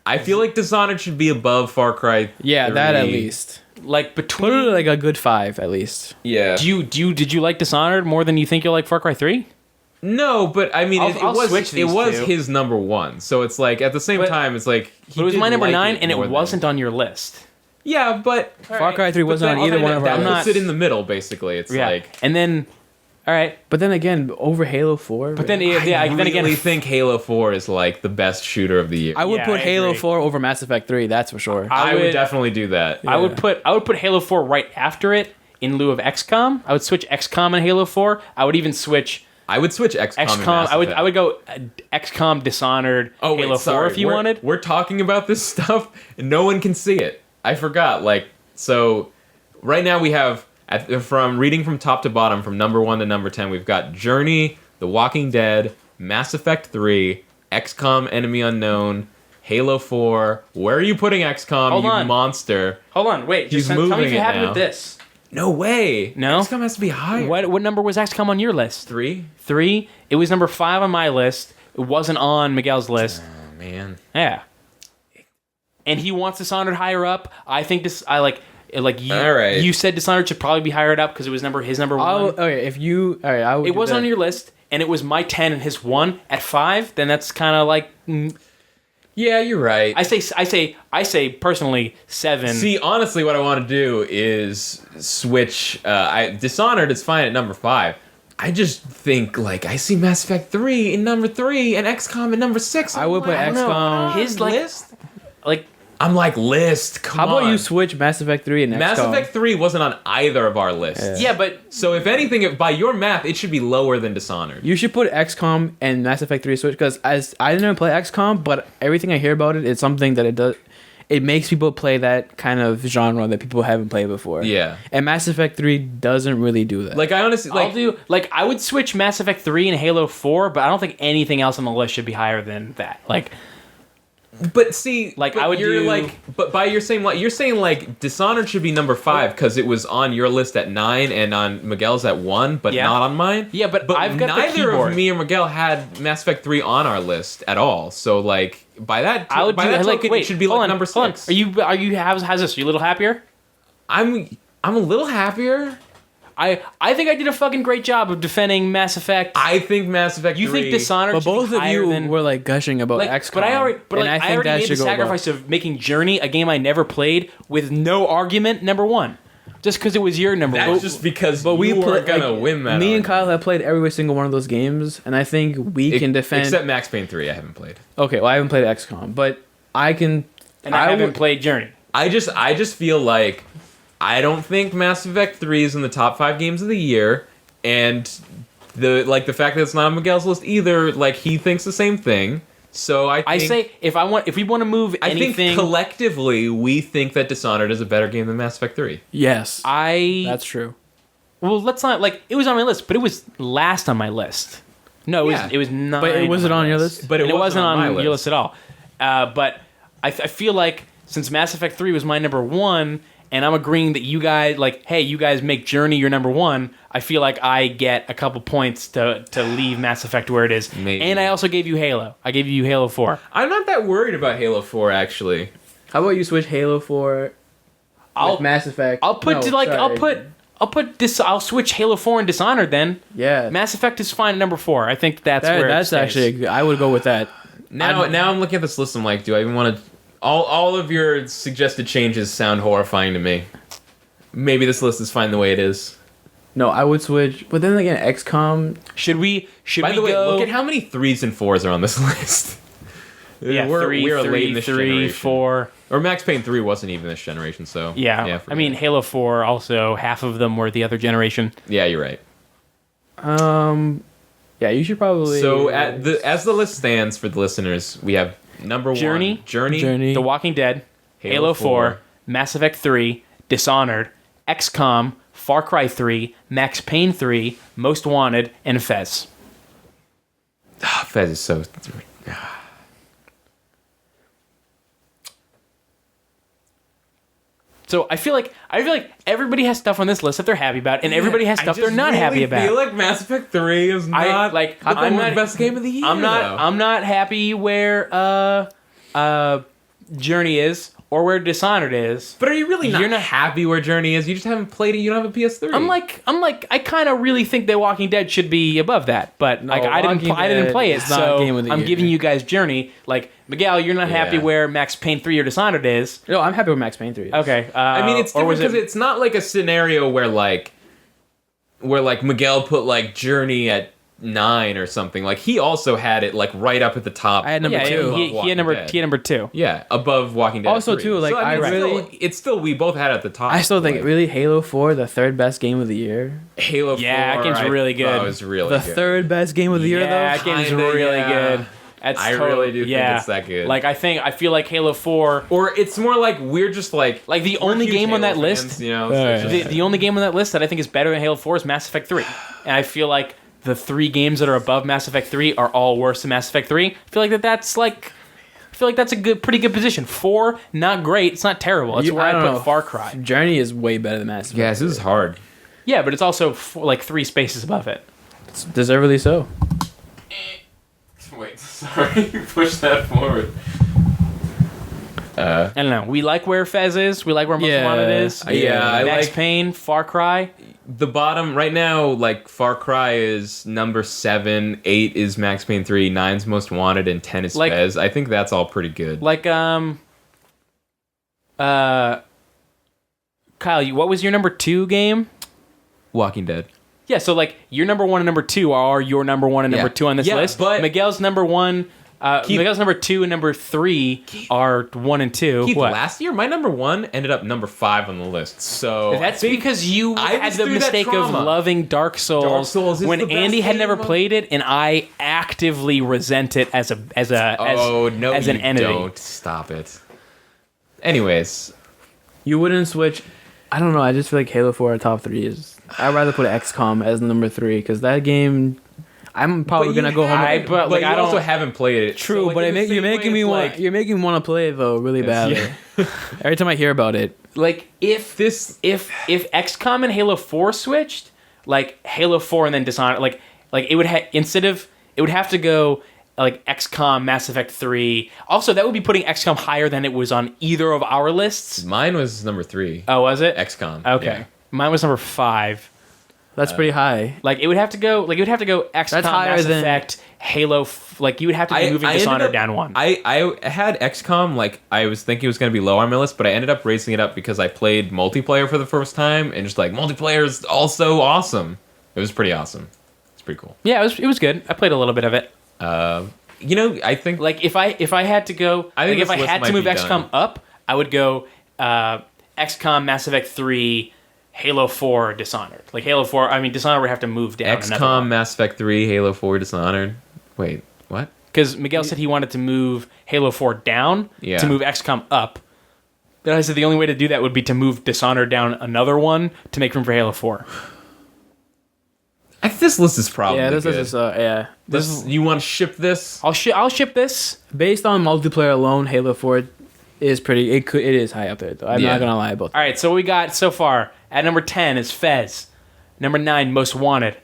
B: I feel like Dishonored should be above Far Cry.
C: Yeah,
B: 3.
C: that at least.
A: like
C: Put
A: between.
C: it like a good 5 at least.
B: Yeah.
A: Did you like Dishonored more than you think you'll like Far Cry 3?
B: No, but I mean,
A: I'll switch
B: it
A: these
B: was
A: two.
B: his number 1, so it's like at the same
A: But-
B: time, it's like
A: But it was
B: did
A: my number
B: like
A: 9, and it
B: more than-
A: wasn't on your list.
B: Yeah, but
C: Far Cry 3 wasn't
B: but
C: on either
B: that-
C: one of our
B: that
A: I'm not-
B: puts it in the middle, basically. It's
A: Yeah,
B: like.
A: and then, all right,
C: But then again, over Halo 4.
A: but then
C: man.
A: yeah,
B: I
A: then again,
B: really think Halo 4 is like the best shooter of the year.
C: I would
A: Yeah,
C: put
A: I
C: Halo
A: agree.
C: 4 over Mass Effect 3, that's for sure.
B: I would
A: would-
B: definitely do that.
A: I would put Halo 4 right after it in lieu of XCOM. I would switch XCOM and Halo 4. I would even switch
B: I would switch XCOM. and
A: XCOM.
B: Mass
A: I would
B: Effect.
A: go XCOM, Dishonored,
B: Oh, wait,
A: Halo 4
B: sorry.
A: if you
B: We're-
A: wanted.
B: We're talking about this stuff, and no one can see it. I forgot. Like, so right now we have from reading from top to bottom, from number 1 to number 10, we've got Journey, The Walking Dead, Mass Effect 3, XCOM: Enemy Unknown, Halo 4. Where are you putting XCOM,
A: Hold
B: you
A: on.
B: monster?
A: Hold on, wait.
B: He's
A: Just tell me
B: moving
A: if you're
B: it
A: happy
B: now.
A: with this.
B: No way.
A: No?
B: XCOM has to be higher.
A: What number was XCOM on your list?
B: 3?
A: 3. It was number 5 on my list. It wasn't on Miguel's list.
B: Oh, man.
A: Yeah. And he wants Dishonored higher up. I think this. I like you.
B: All right.
A: You said Dishonored should probably be higher up because it was his number 1.
C: Okay, if you... Alright, I would
A: It
C: do
A: wasn't
C: that.
A: on your list, and it was my 10 and his 1 at 5. Then that's kind of like
B: Yeah, you're right.
A: I say personally 7.
B: See, honestly, what I want to do is switch. Dishonored is fine at number 5. I just think like I see Mass Effect 3 in number 3 and XCOM in number 6.
C: I would put XCOM.
A: His like
B: list.
A: Like
B: I'm like list. Come
C: How about
B: on.
C: you switch Mass Effect 3 and XCOM?
B: Mass Effect 3 wasn't on either of our lists.
A: yeah, but
B: So if anything, by your math, it should be lower than Dishonored.
C: You should put XCOM and Mass Effect 3 switch because as I didn't play XCOM, but everything I hear about it, it's something that it does. It makes people play that kind of genre that people haven't played before.
B: Yeah.
C: And Mass Effect 3 doesn't really do that.
B: Like I honestly
A: I would switch Mass Effect 3 and Halo 4, but I don't think anything else on the list should be higher than that. Like
B: But see,
A: Like,
B: but
A: I would
B: you're
A: do-
B: like, but by you're saying like Dishonored should be number 5 because it was on your list at 9 and on Miguel's at 1, but
A: Yeah.
B: not on mine.
A: Yeah, but I've got the
B: neither
A: keyboard.
B: of me or Miguel had Mass Effect 3 on our list at all. So like by that,
A: I would
B: by
A: do
B: that
A: like
B: token,
A: wait,
B: it should be
A: hold
B: like
A: on,
B: number 6.
A: hold on. Are you how's this? Are you a little happier?
B: I'm a little happier.
A: I think I did a fucking great job of defending Mass Effect.
B: I think Mass Effect.
A: You
B: 3,
A: think Dishonored
C: but
A: should
C: both
A: be
C: of
A: higher
C: you
A: than,
C: were like gushing about
A: like,
C: XCOM.
A: but I already, but
C: and
A: like,
C: I
A: I
C: think
A: already
C: that
A: made the
C: should go above.
A: sacrifice of making Journey, a game I never played, with no argument, number 1, just because it was your number
B: That's
A: 1.
B: just because
C: But we
B: you weren't
C: play,
B: gonna
C: like,
B: win that.
C: Me and
B: argument.
C: Kyle have played every single one of those games, and I think we can defend.
B: Except Max Payne 3, I haven't played.
C: Okay, well I haven't played XCOM, but I can.
A: and I haven't
C: would-
A: played Journey.
B: I just feel like I don't think Mass Effect 3 is in the top 5 games of the year, and the fact that it's not on Miguel's list either, like he thinks the same thing. So
A: I say if we want to move
B: I
A: anything,
B: think collectively we think that Dishonored is a better game than Mass Effect 3.
C: Yes,
A: that's
C: true.
A: well, let's not like it was on my list, but it was last on my list. No,
B: Yeah.
A: it was not.
C: But it wasn't on your list?
B: But it
A: And
B: wasn't on my
A: your
B: list.
A: list at all. But I feel like since Mass Effect 3 was my number 1, and I'm agreeing that you guys you guys make Journey your number 1. I feel like I get a couple points to leave Mass Effect where it is.
B: Maybe.
A: And I also gave you Halo. I gave you Halo 4.
B: I'm not that worried about Halo 4 actually.
C: How about you switch Halo 4 with Mass Effect?
A: I'll switch Halo 4 and Dishonored then.
C: Yeah,
A: Mass Effect is fine at number 4. I think that's where
C: that's
A: it stays.
C: actually a good, I would go with that.
B: Now I'm looking at this list. I'm like, do I even want to? All of your suggested changes sound horrifying to me. Maybe this list is fine the way it is.
C: No, I would switch. But then again, XCOM.
A: Should we
B: By the way,
A: go?
B: look at how many 3s and 4s are on this list.
A: yeah,
B: we're late in this
A: 3,
B: generation.
A: 4.
B: Or Max Payne 3 wasn't even this generation, so
A: Yeah, I
B: forget
A: mean
B: it.
A: Halo 4 also half of them were the other generation.
B: Yeah, you're right.
C: Yeah, you should probably.
B: So as the list stands for the listeners, we have number
A: Journey.
B: 1, Journey,
C: Journey.
A: The Walking Dead, Halo 4, Mass Effect 3, Dishonored, XCOM, Far Cry 3, Max Payne 3, Most Wanted, and Fez.
B: Fez is so.
A: So I feel like everybody has stuff on this list that they're happy about, and everybody has stuff they're not happy about.
B: I feel like Mass Effect 3 is not
A: I'm not
B: best game of the year.
A: I'm not happy where Journey is or where Dishonored is.
B: But are you really not?
A: You're not-
B: happy where Journey is. You just haven't played it. You don't have a PS3.
A: I'm like I kind of really think that Walking Dead should be above that, but
C: No,
A: like I didn't
C: Walking
A: play it,
C: Dead is not
A: so
C: game of the
A: I'm
C: year.
A: giving you guys Journey. Like Miguel, you're not happy
B: Yeah.
A: where Max Payne 3 or Dishonored is.
C: No, I'm happy with Max Payne 3.
A: Okay,
B: I mean, it's
A: or
B: different
A: was
B: because
A: it?
B: it's not like a scenario where Miguel put like Journey at 9 or something. Like he also had it like right up at the top.
C: I had number
A: Yeah,
C: two.
A: he had number 2.
B: Yeah, above Walking Dead.
C: Also,
B: 3.
C: too, like,
B: so, I mean,
C: I really-
B: it's still we both had it at the top.
C: I still think
B: Like,
C: really Halo 4 the third best game of the year.
B: Halo 4.
A: Yeah, that game's really good.
B: That was really
C: The
B: good.
C: third best game of the year
A: Yeah,
C: though.
A: that game's
B: Kinda,
A: really
B: yeah.
A: good. That's
B: I really do think it's that good.
A: Like I feel like Halo 4.
B: Or it's more like we're just like
A: Like the
B: we're
A: only
B: huge
A: game on
B: Halo
A: that list,
B: fans, you know.
C: Yeah,
B: it's
C: yeah.
B: just-
A: the only game on that list that I think is better than Halo 4 is Mass Effect 3. And I feel like the 3 games that are above Mass Effect 3 are all worse than Mass Effect 3. I feel like that's a pretty good position. 4, not great. It's not terrible. That's where I
C: don't
A: put
C: know.
A: Far Cry.
C: Journey is way better than Mass Effect.
B: Yes, this is hard.
A: Yeah, but it's also like 3 spaces above it.
C: It's deservedly so.
B: Wait, sorry, push that forward.
A: I don't know. We like where Fez is. We like where Most
C: Yeah.
A: Wanted is.
B: Yeah, I
A: Max
B: like-
A: Payne, Far Cry.
B: The bottom right now, like Far Cry is number 7, 8 is Max Payne 3, 9's Most Wanted, and 10 is
A: Like-
B: Fez. I think that's all pretty good.
A: Like Kyle, what was your number 2 game?
B: Walking Dead.
A: Yeah, so like your number 1 and number 2 are your number 1 and number 2 on this list.
B: But
A: Miguel's number 1, Miguel's number 2 and number 3 are 1 and 2.
B: Keith,
A: What?
B: last year my number 1 ended up number 5 on the list. So
A: That's because you
B: I
A: had
B: was
A: the
B: through that
A: mistake of
B: trauma.
A: loving Dark Souls,
B: Dark Souls is
A: when
B: the best
A: Andy had
B: game
A: never
B: of-
A: played it, and I actively resent it as an entity.
B: Don't stop it. Anyways,
C: You wouldn't switch. I don't know. I just feel like Halo 4 top 3 is. I'd rather put XCOM as number 3 because that game. I'm probably gonna go home.
A: but, like,
B: you
A: I don't-
B: also haven't played it.
C: True,
B: So, like,
C: but
B: in the
C: you're
B: same way,
C: making me
B: it's
C: want.
B: like-
C: You're making me want to play it though, really badly.
B: yeah.
C: Every time I hear about it,
A: Like if XCOM and Halo 4 switched, like Halo 4 and then Dishonored, like it would it would have to go like XCOM, Mass Effect 3. Also, that would be putting XCOM higher than it was on either of our lists.
B: Mine was number 3.
A: Oh, was it?
B: XCOM.
A: Okay.
B: Yeah.
A: Mine was number 5.
C: that's pretty high.
A: Like it would have to go. Like it would have to go XCOM,
C: That's higher
A: Mass
C: than-
A: Effect, Halo. Like you would have to be moving
B: ended
A: Dishonored
B: up-
A: down 1.
B: I had XCOM, like, I was thinking it was going to be low on my list, but I ended up raising it up because I played multiplayer for the first time, and just, like, multiplayer is also awesome. It was pretty awesome. It's pretty cool.
A: Yeah, it was good. I played a little bit of it.
B: You know, I think...
A: Like if I had to go,
B: I think
A: like if I
B: this list
A: had to
B: might
A: move
B: be
A: XCOM
B: done.
A: up, I would go XCOM, Mass Effect 3, Halo 4, Dishonored. Like Halo 4, I mean Dishonored would have to move down.
B: XCOM, Mass Effect 3, Halo 4, Dishonored. Wait, what?
A: Because Miguel said he wanted to move Halo 4 down
B: Yeah.
A: to move XCOM up. Then I said the only way to do that would be to move Dishonored down another one to make room for Halo 4.
B: This list is probably
C: This
B: good.
C: is yeah.
B: You want to ship this?
A: I'll ship this.
C: Based on multiplayer alone, Halo 4 is pretty. It is high up there though. I'm
B: Yeah.
C: not gonna lie about that.
A: All right, so what we got so far at number 10 is Fez. Number 9, Most Wanted.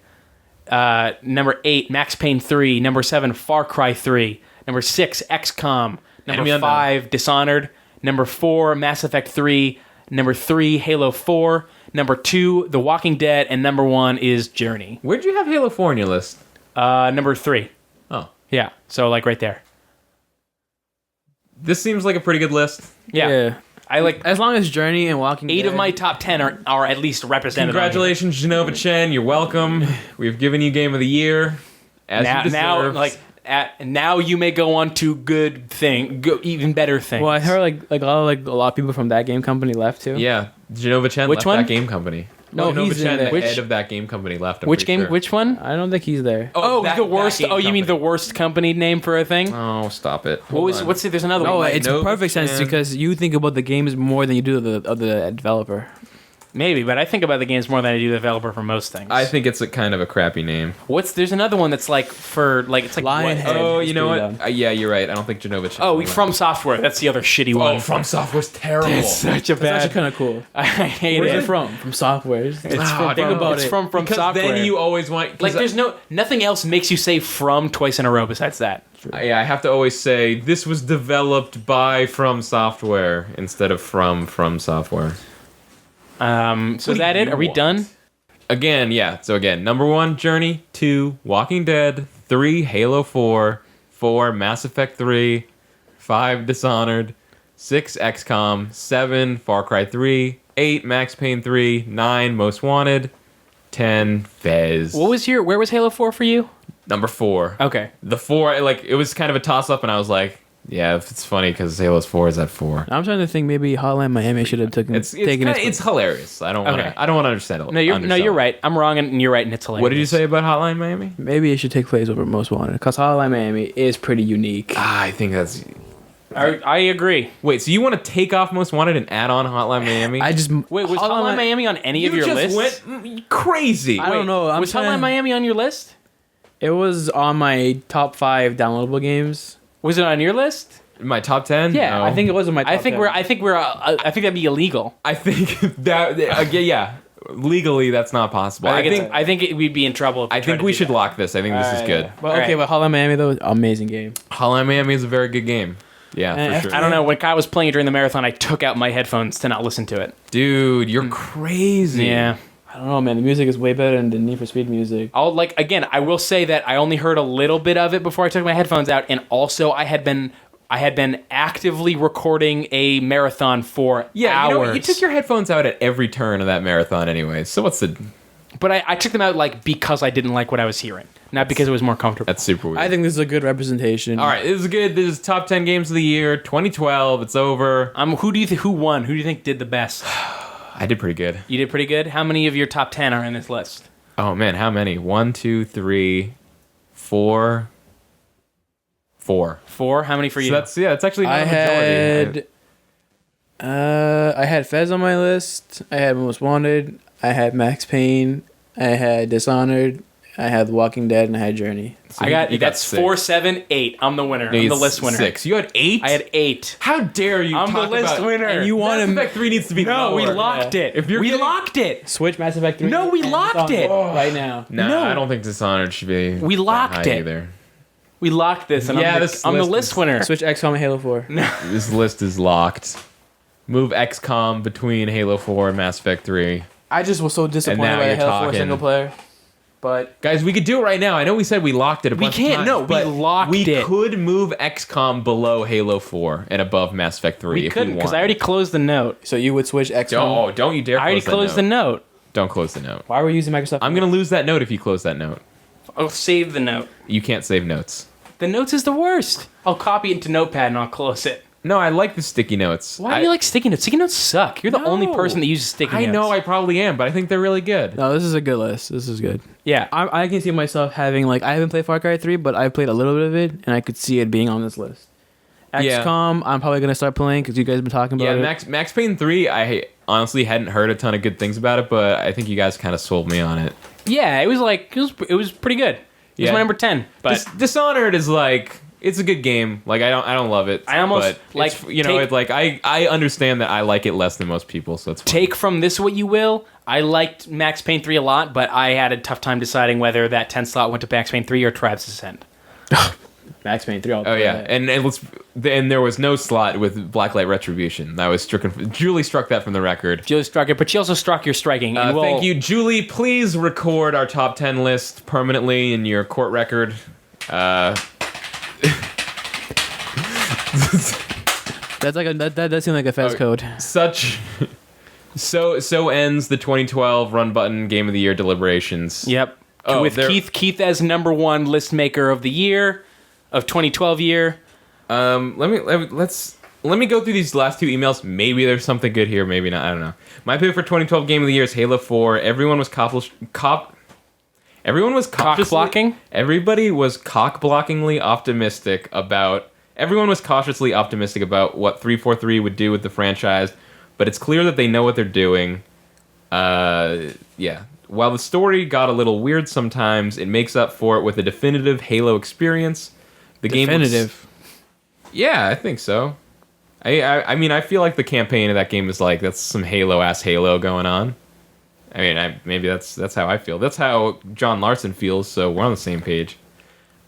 A: Number 8, Max Payne 3. Number 7, Far Cry 3. Number 6, XCOM.
B: Enemy
A: Number
B: Unknown.
A: 5, Dishonored. Number 4, Mass Effect 3. Number 3, Halo 4. Number 2, The Walking Dead. And number 1 is Journey.
B: Where'd you have Halo 4 on your list?
A: Number 3.
B: Oh.
A: Yeah, so like right there.
B: This seems like a pretty good list.
A: Yeah. I like
C: As long as Journey and Walking
A: 8
C: Dead,
A: of my top 10 are at least represented. on here.
B: Congratulations, Genova Chen. You're welcome. We've given you Game of the Year. As you deserve.
A: Now you may go on to even better things.
C: Well, I heard like a lot of people from that game company left too.
B: Yeah, Genova Chen
A: Which
B: left
A: one?
B: that game company.
C: No,
B: Genova
C: he's in
B: Chen,
C: there.
B: the head of that game company, left. I'm
A: Which
B: pretty
A: game?
B: sure.
A: Which one?
C: I don't think he's there.
A: Oh,
B: that-
A: the
B: that
A: worst.
B: game
A: Oh, you mean the
B: company.
A: worst company name for a thing?
B: Oh, stop it.
A: What's the, there's another
C: No,
A: one.
C: it's
B: Nova
C: perfect sense
B: Chan.
C: because you think about the games more than you do the developer.
A: Maybe, but I think about the games more than I do the developer for most things.
B: I think it's a kind of a crappy name.
A: There's another one that's like for like it's like
C: Lionhead.
A: what?
B: Oh,
C: it's
B: you know
C: pretty
B: what?
C: dumb.
B: Yeah, you're right. I don't think Genova Chen.
A: Oh, From Software. That's the other shitty one.
B: Oh, From Software's terrible.
A: It's such a
C: That's
A: bad.
C: actually kind of cool.
A: I hate
C: Where's
A: it.
C: it from? From Software.
A: It's
B: Ah,
A: from,
B: think about
A: it's
B: it.
A: from
B: because
A: Software.
B: then you always want
A: like there's nothing else makes you say from twice in a row besides that.
B: Yeah, I have to always say this was developed by From Software instead of from Software.
A: So is
B: do
A: that it?
B: you
A: Are we
B: want?
A: done?
B: Again, yeah. So again, number 1, Journey. 2, Walking Dead. 3, Halo 4. 4, Mass Effect 3. 5, Dishonored. 6, XCOM. 7, Far Cry 3. 8, Max Payne 3. 9, Most Wanted. 10, Fez.
A: Where was Halo 4 for you?
B: Number 4.
A: Okay.
B: The 4, like, it was kind of a toss-up, and I was like, yeah, it's funny because Halo's 4 is at 4.
C: I'm trying to think. Maybe Hotline Miami should have taken
B: It's hilarious. I don't want
A: Okay.
B: to. I don't want to understand it.
A: No, you're right. I'm wrong and you're right, and it's hilarious.
B: What did you say about Hotline Miami?
C: Maybe it should take place over Most Wanted because Hotline Miami is pretty unique.
B: I think that's.
A: I agree.
B: Wait, so you want to take off Most Wanted and add on Hotline Miami?
C: I just
A: Wait, was Hotline Miami on any of your
B: just
A: lists?
B: went crazy.
C: I don't know.
A: Was Hotline Miami on your list?
C: It was on my top 5 downloadable games.
A: Was it on your list?
B: My top 10?
C: Yeah,
B: No.
C: I think it was in my. Top
A: I think
C: 10.
A: I think that'd be illegal.
B: I think that. Yeah. Legally, that's not possible. I think
A: we'd be in trouble. If
B: I think we should lock this. I think this is good.
C: But okay, but Hotline Miami though, amazing game.
B: Hotline Miami is a very good game. Yeah,
C: And
B: for sure.
A: I don't know. When Kyle was playing it during the marathon, I took out my headphones to not listen to it.
B: Dude, you're crazy.
A: Yeah.
C: I don't know, man. The music is way better than the Need for Speed music.
A: I will say that I only heard a little bit of it before I took my headphones out, and also I had been actively recording a marathon for
B: Yeah,
A: hours.
B: you took your headphones out at every turn of that marathon anyway. So what's the...
A: But I took them out like because I didn't like what I was hearing, not because it was more comfortable.
B: That's super weird.
C: I think this is a good representation.
B: All right, this is good. This is top 10 games of the year, 2012. It's over.
A: Who won? Who do you think did the best?
B: I did pretty good.
A: You did pretty good. How many of your top 10 are in this list?
B: Oh man, how many? 1, 2, 3, 4. 4.
A: 4. How many for you?
B: So that's actually not a majority.
C: I had Fez on my list. I had Most Wanted. I had Max Payne. I had Dishonored. I had The Walking Dead, and I had Journey.
B: So
A: I got
B: you
A: that's
B: 6.
A: 4, 7, 8. I'm the winner. I'm the list winner.
B: 6. You had 8.
A: I had 8.
B: How dare you?
A: I'm the
B: talk
A: list
B: about,
A: winner.
C: And you want
B: Mass
C: him?
B: Effect 3 needs to be
A: No, we
B: lower.
A: locked it.
B: If you're
A: we
B: getting-
A: locked it.
C: Switch Mass Effect 3.
A: No, we
C: and
A: locked
C: Dishonored
A: it.
C: right now.
B: No,
A: No.
B: I don't think Dishonored should be.
A: We
B: that
A: locked
B: high
A: it.
B: either.
A: We locked this, and
B: Yeah,
A: I'm
B: this
A: the
B: list
A: list
B: is-
A: winner.
C: Switch XCOM and Halo 4.
B: This list is locked. Move XCOM between Halo 4 and Mass Effect 3.
C: I just was so disappointed
B: now
C: by the
B: you're
C: Halo 4
B: talking.
C: single player. But
B: Guys, we could do it right now. I know we said we locked it a bunch
A: can't,
B: of times.
A: no, we
B: but
A: locked
B: we
A: it.
B: could move XCOM below Halo 4 and above Mass Effect 3
A: we
B: if
A: couldn't
B: we
A: because
B: want.
A: I already closed the note.
C: so you would switch XCOM.
B: Don't you dare
A: I already closed the note.
B: Don't close the note.
C: Why were we using Microsoft?
B: I'm going to lose that note if you close that note.
A: I'll save the note.
B: You can't save notes.
A: The notes is the worst. I'll copy it into Notepad and I'll close it.
B: No, I like the sticky notes.
A: Why do you like sticky notes? Sticky notes suck. You're the only
B: No.
A: person that uses sticky
B: I
A: notes.
B: know I probably am, but I think they're really good.
C: No, this is a good list. This is good.
A: Yeah.
C: I can see myself having, like, I haven't played Far Cry 3, but I've played a little bit of it, and I could see it being on this list.
B: Yeah.
C: XCOM, I'm probably going to start playing because you guys have been talking about
B: Yeah,
C: it.
B: Max Payne 3, I honestly hadn't heard a ton of good things about it, but I think you guys kind of sold me on it.
A: Yeah, it was pretty good. It was
B: Yeah.
A: my number 10. But
B: Dishonored is like, it's a good game. Like I don't love it.
A: I almost,
B: but
A: like,
B: it's, you know, it's like I understand that I like it less than most people, so it's fine.
A: take from this what you will. I liked Max Payne 3 a lot, but I had a tough time deciding whether that 10 slot went to Max Payne 3 or Travis Ascend.
C: Max Payne 3.
B: Oh yeah, and there was no slot with Blacklight Retribution. That was stricken. Julie struck that from the record.
A: Julie struck it, but she also struck your striking. And
B: Thank you, Julie. Please record our top 10 list permanently in your court record.
C: That's like that does seem like a Fez code.
B: So ends the 2012 Run Button Game of the Year deliberations.
A: Yep.
B: Oh,
A: With Keith as number 1 list maker of the year, of 2012 year.
B: Let me go through these last 2 emails. Maybe there's something good here, maybe not. I don't know. My pick for 2012 Game of the Year is Halo 4. Everyone was
A: Cock-blocking?
B: Everybody was cock-blockingly optimistic about... Everyone was cautiously optimistic about what 343 would do with the franchise, but it's clear that they know what they're doing. Yeah. While the story got a little weird sometimes, it makes up for it with a definitive Halo experience. The game
C: Definitive.
B: yeah, I think so. I mean, I feel like the campaign of that game is like, that's some Halo-ass Halo going on. I mean, maybe that's how I feel. That's how John Larson feels, so we're on the same page.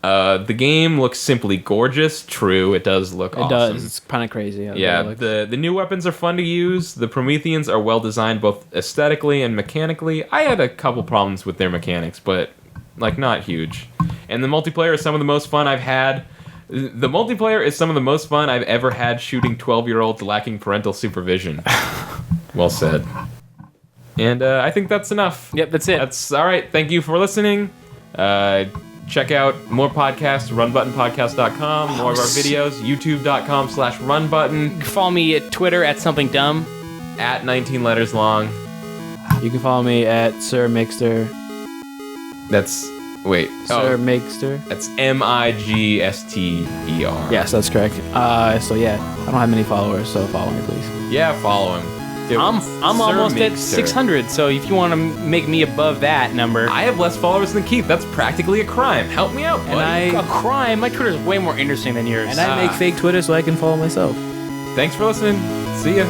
B: The game looks simply gorgeous. True, it does look awesome.
C: It does. It's kind of crazy.
B: Yeah, the new weapons are fun to use. The Prometheans are well designed both aesthetically and mechanically. I had a couple problems with their mechanics, but like not huge. And the multiplayer is some of the most fun I've had. The multiplayer is some of the most fun I've ever had shooting 12-year-olds lacking parental supervision. Well said. And I think that's enough.
A: Yep, that's it.
B: That's all right. Thank you for listening. Check out more podcasts, runbuttonpodcast.com, more of our videos, youtube.com/runbutton,
A: Follow me at Twitter at something dumb.
B: at 19 letters long.
C: You can follow me at Sir Mixter.
B: That's, wait.
C: Sir Mixter.
B: That's MIGSTER.
C: Yes, that's correct. So yeah, I don't have many followers, so follow me, please.
B: Yeah, follow him. Dude,
A: I'm
B: Sir
A: almost at
B: Mixter.
A: 600, so if you want to make me above that number.
B: I have less followers than Keith. That's practically a crime. Help me out, buddy.
A: A crime? My Twitter's way more interesting than yours.
C: And I make fake Twitter so I can follow myself.
B: Thanks for listening. See ya.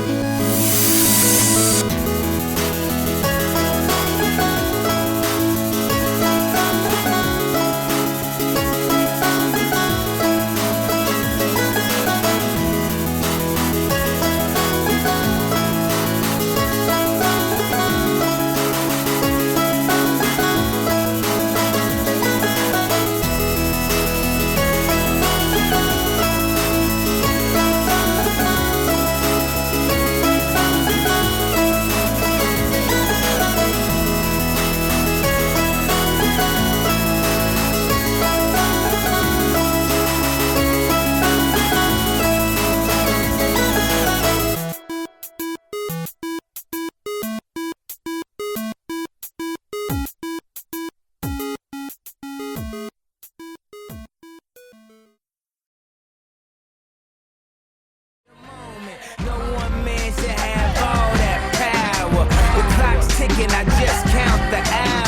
D: the ass.